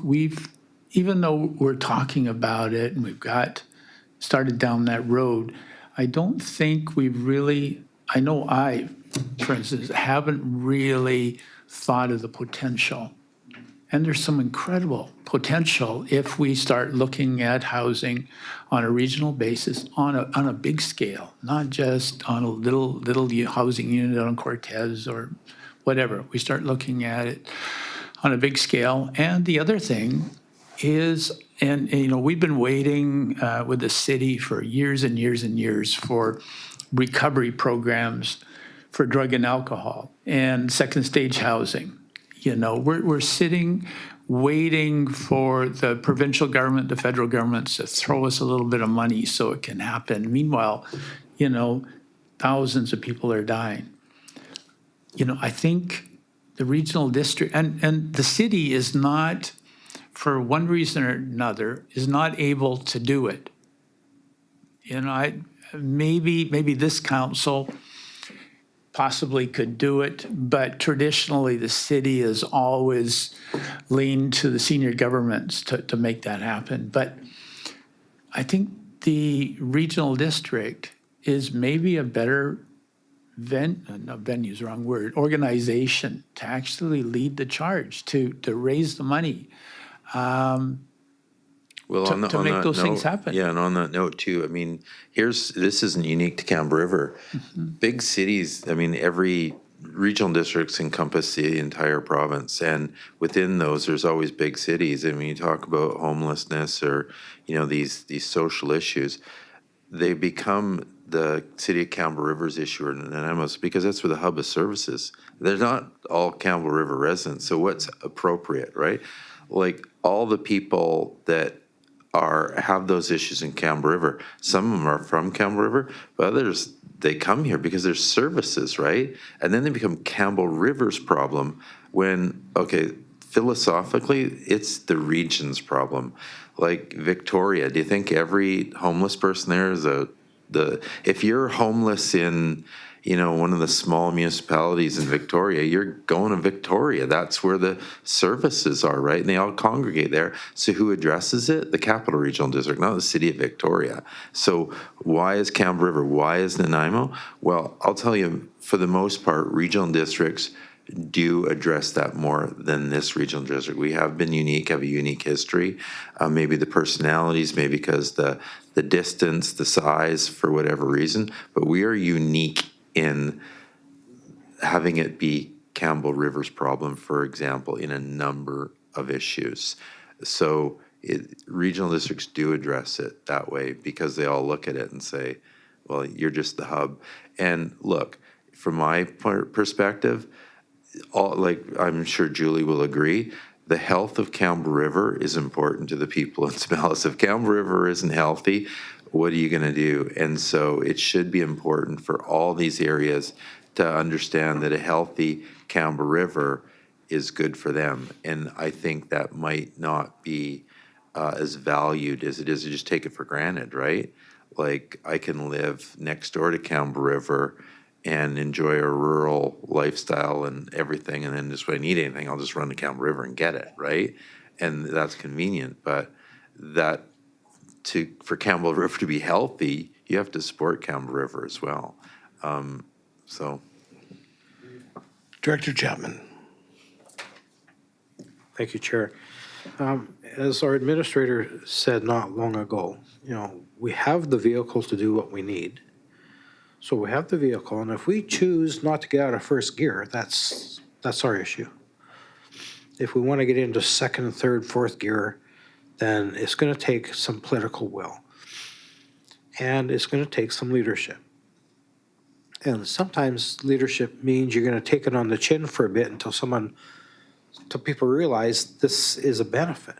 even though we're talking about it and we've started down that road, I don't think we've really, for instance, haven't really thought of the potential. And there's some incredible potential if we start looking at housing on a regional basis, on a big scale, not just on a little housing unit on Cortez or whatever. We start looking at it on a big scale. And the other thing is, and we've been waiting with the city for years and years and years for recovery programs for drug and alcohol and second stage housing. We're sitting waiting for the provincial government, the federal governments to throw us a little bit of money so it can happen. Meanwhile, thousands of people are dying. You know, I think the regional district, and the city is not, for one reason or another, is not able to do it. You know, maybe this council possibly could do it, but traditionally the city has always leaned to the senior governments to make that happen. But I think the regional district is maybe a better venue's the wrong word, organization to actually lead the charge, to raise the money. Well, to make that those things note- happen. Yeah, and on that note too, I mean, this isn't unique to Campbell River. Big cities, I mean, every regional districts encompass the entire province, and within those, there's always big cities. And when you talk about homelessness or, you know, these social issues, they become the city of Campbell River's issue or Nanaimo's because that's where the hub of services. They're not all Campbell River residents, so what's appropriate, right? Like all the people that have those issues in Campbell River. Some of them are from Campbell River, but others, they come here because there's services, right? And then they become Campbell River's problem when, okay, philosophically, it's the region's problem. Like Victoria, do you think every homeless person there is if you're homeless in, you know, one of the small municipalities in Victoria, you're going to Victoria. That's where the services are, right? And they all congregate there. So who addresses it? The Capital Regional District, not the city of Victoria. So why is Campbell River? Why is Nanaimo? Well, I'll tell you, for the most part, regional districts do address that more than this regional district. We have been unique, have a unique history. Maybe the personalities, maybe because the distance, the size, for whatever reason. But we are unique in having it be Campbell River's problem, for example, in a number of issues. So regional districts do address it that way because they all look at it and say, well, you're just the hub. And look, from my perspective, I'm sure Julie will agree, the health of Campbell River is important to the people in Smellis. If Campbell River isn't healthy, what are you going to do? And so it should be important for all these areas to understand that a healthy Campbell River is good for them. And I think that might not be as valued as it is to just take it for granted, right? Like I can live next door to Campbell River and enjoy a rural lifestyle and everything, and then just when I need anything, I'll just run to Campbell River and get it, right? And that's convenient, but for Campbell River to be healthy, you have to support Campbell River as well. Director Chapman. Thank you, Chair. As our administrator said not long ago, you know, we have the vehicle to do what we need. So we have the vehicle, and if we choose not to get out of first gear, that's our issue. If we want to get into second, third, fourth gear, then it's going to take some political will. And it's going to take some leadership. And sometimes leadership means you're going to take it on the chin for a bit until people realize this is a benefit.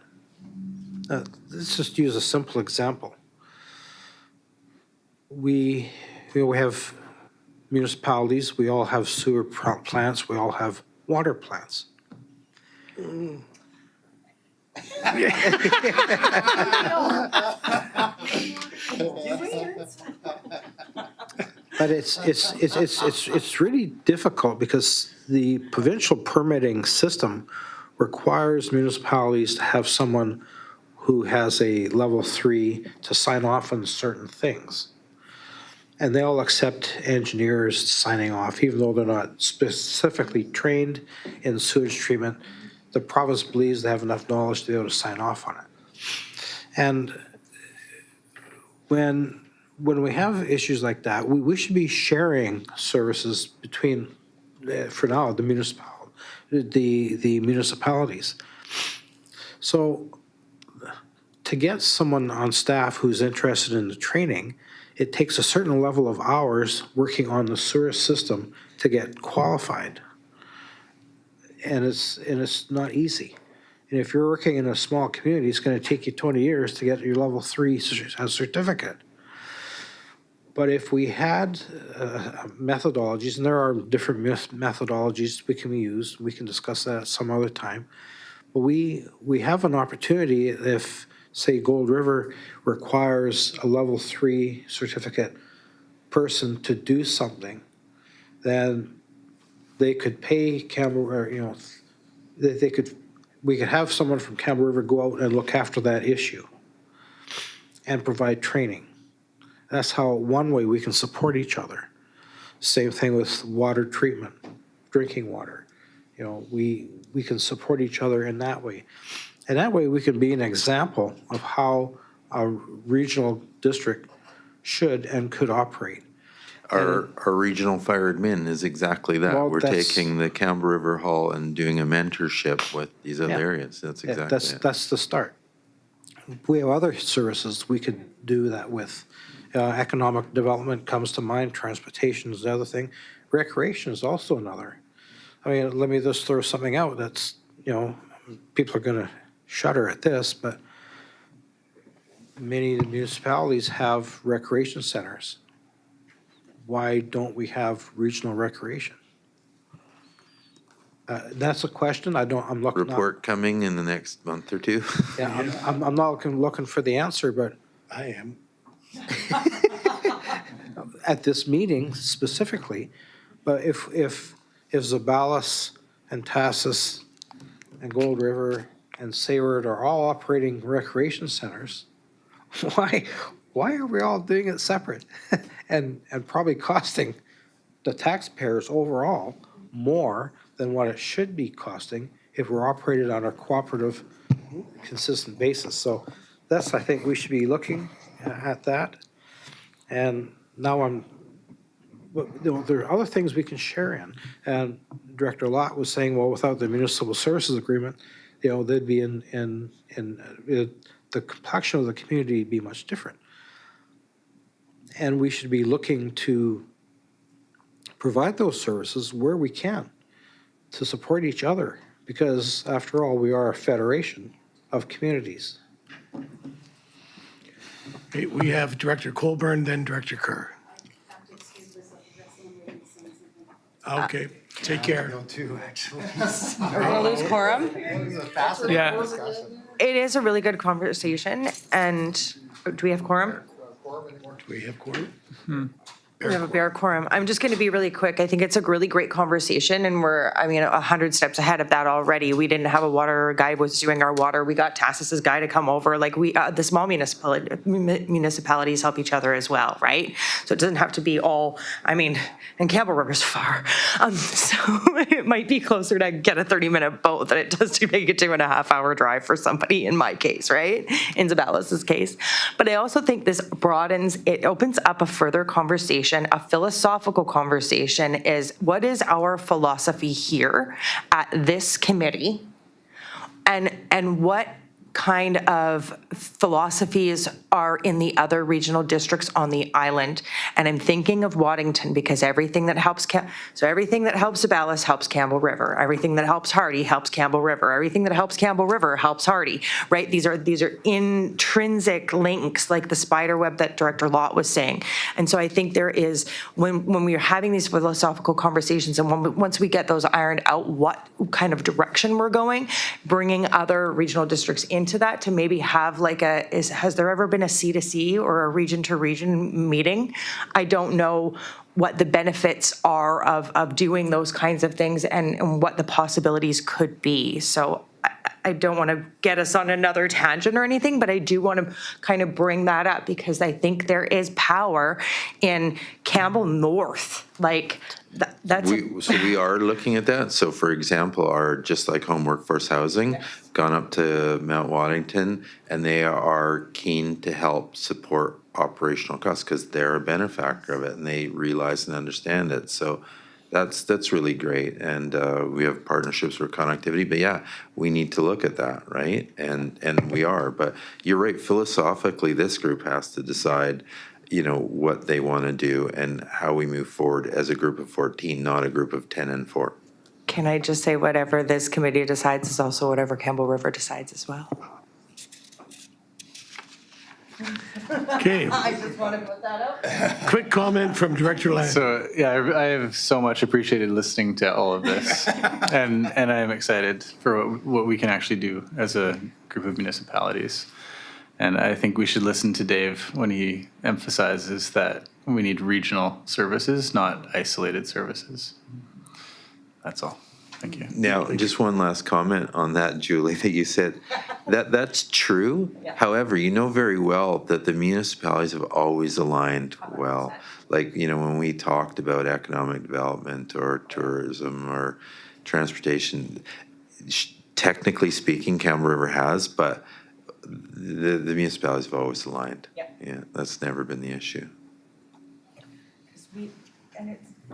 Let's just use a simple example. We have municipalities, we all have sewer plants, we all have water plants. But it's really difficult because the provincial permitting system requires municipalities to have someone who has a level 3 to sign off on certain things. And they all accept engineers signing off, even though they're not specifically trained in sewage treatment. The province believes they have enough knowledge to be able to sign off on it. And when we have issues like that, we should be sharing services between, for now, the municipalities. So to get someone on staff who's interested in the training, it takes a certain level of hours working on the sewer system to get qualified. And it's not easy. And if you're working in a small community, it's going to take you 20 years to get your level 3 certificate. But if we had methodologies, and there are different methodologies we can use, we can discuss that some other time. But we have an opportunity if, say, Gold River requires a level 3 certificate person to do something, then they could pay Campbell, or, you know, we could have someone from Campbell River go out and look after that issue and provide training. That's how, one way we can support each other. Same thing with water treatment, drinking water. You know, we can support each other in that way. And that way we can be an example of how a regional district should and could operate. Our regional fire admin is exactly that. Well, We're that's- taking the Campbell River Hall and doing a mentorship with these other Yeah. areas. That's Yeah, exactly it. That's the start. We have other services we could do that with. Economic development comes to mind, transportation is the other thing. Recreation is also another. I mean, let me just throw something out that's, you know, people are gonna shudder at this, but many municipalities have recreation centers. Why don't we have regional recreation? That's a question. I'm looking. Report coming in the next month or two. Yeah, I'm not looking for the answer, but I am. at this meeting specifically. But if Zabalas and Tassus and Gold River and Sayward are all operating recreation centers, why are we all doing it separate? and probably costing the taxpayers overall more than what it should be costing if we're operated on a cooperative, consistent basis. So that's, I think we should be looking at that. And now but, you know, there are other things we can share in. And Director Lott was saying, well, without the municipal services agreement, you know, they'd be the complexion of the community would be much different. And we should be looking to provide those services where we can to support each other, because after all, we are a federation of communities. Okay, we have Director Colburn, then Director Kerr. Okay, take care. We're gonna lose quorum. Yeah, It is a really good conversation, and do we have quorum? Do we have quorum? We have a bare quorum. I'm just going to be really quick. I think it's a really great conversation, and we're, 100 steps ahead of that already. We didn't have a water guy was doing our water. We got Tassus's guy to come over. Like the small municipalities help each other as well, right? So it doesn't have to be all, and Campbell River's far. So it might be closer to get a 30-minute boat than it does to make a 2.5-hour drive for somebody in my case, right? In Zabalas's case. But I also think this it opens up a further conversation. A philosophical conversation is, what is our philosophy here at this committee, and what kind of philosophies are in the other regional districts on the island. And I'm thinking of Waddington, because everything that helps Zabalas helps Campbell River. Everything that helps Hardy helps Campbell River. Everything that helps Campbell River helps Hardy, right? These are intrinsic links, like the spider web that Director Lott was saying. And so I think there is, when we are having these philosophical conversations, and once we get those ironed out, what kind of direction we're going, bringing other regional districts into that to maybe have has there ever been a C2C or a region to region meeting? I don't know what the benefits are of doing those kinds of things and what the possibilities could be. So I don't want to get us on another tangent or anything, but I do want to kind of bring that up because I think there is power in Campbell North. Like that's So we are looking at that. So for example, our Just Like Home Workforce Housing gone up to Mount Waddington, and they are keen to help support operational costs because they're a benefactor of it and they realize and understand it. So that's really great. And we have partnerships for connectivity, but yeah, we need to look at that, right? And we are, but you're right, philosophically, this group has to decide, what they want to do and how we move forward as a group of 14, not a group of 10 and 4. Can I just say whatever this committee decides is also whatever Campbell River decides as well? Okay, I just want to put that up. quick comment from Director Land. So, yeah, I have so much appreciated listening to all of this. And I am excited for what we can actually do as a group of municipalities. And I think we should listen to Dave when he emphasizes that we need regional services, not isolated services. That's all. Thank you. Now, just one last comment on that, Julie, that you said, that's true. However, you know very well that the municipalities have always aligned well. Like, you know, when we talked about economic development or tourism or transportation, technically speaking, Campbell River has, but the municipalities have always aligned. Yeah, that's never been the issue.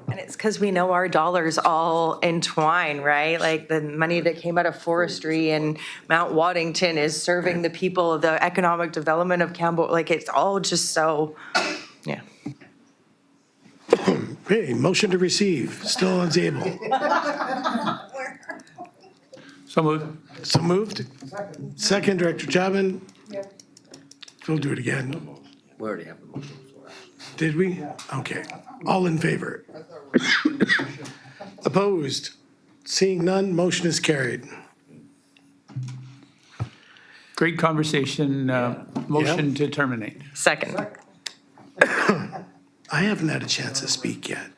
And it's because we know our dollars all entwine, right? Like the money that came out of forestry and Mount Waddington is serving the people of the economic development of Campbell. Like it's all just so, yeah. Okay, motion to receive, still on table. So moved. So moved? Second, Director Chapman? We'll do it again. We already have the motion. Did we? Okay. All in favor? Opposed? Seeing none, motion is carried. Great conversation. Motion to terminate. Second. I haven't had a chance to speak yet.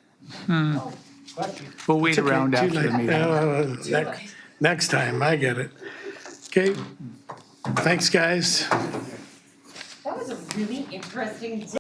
We'll wait around Okay, after the meeting. Next time, I get it. Okay, thanks, guys. That was a really interesting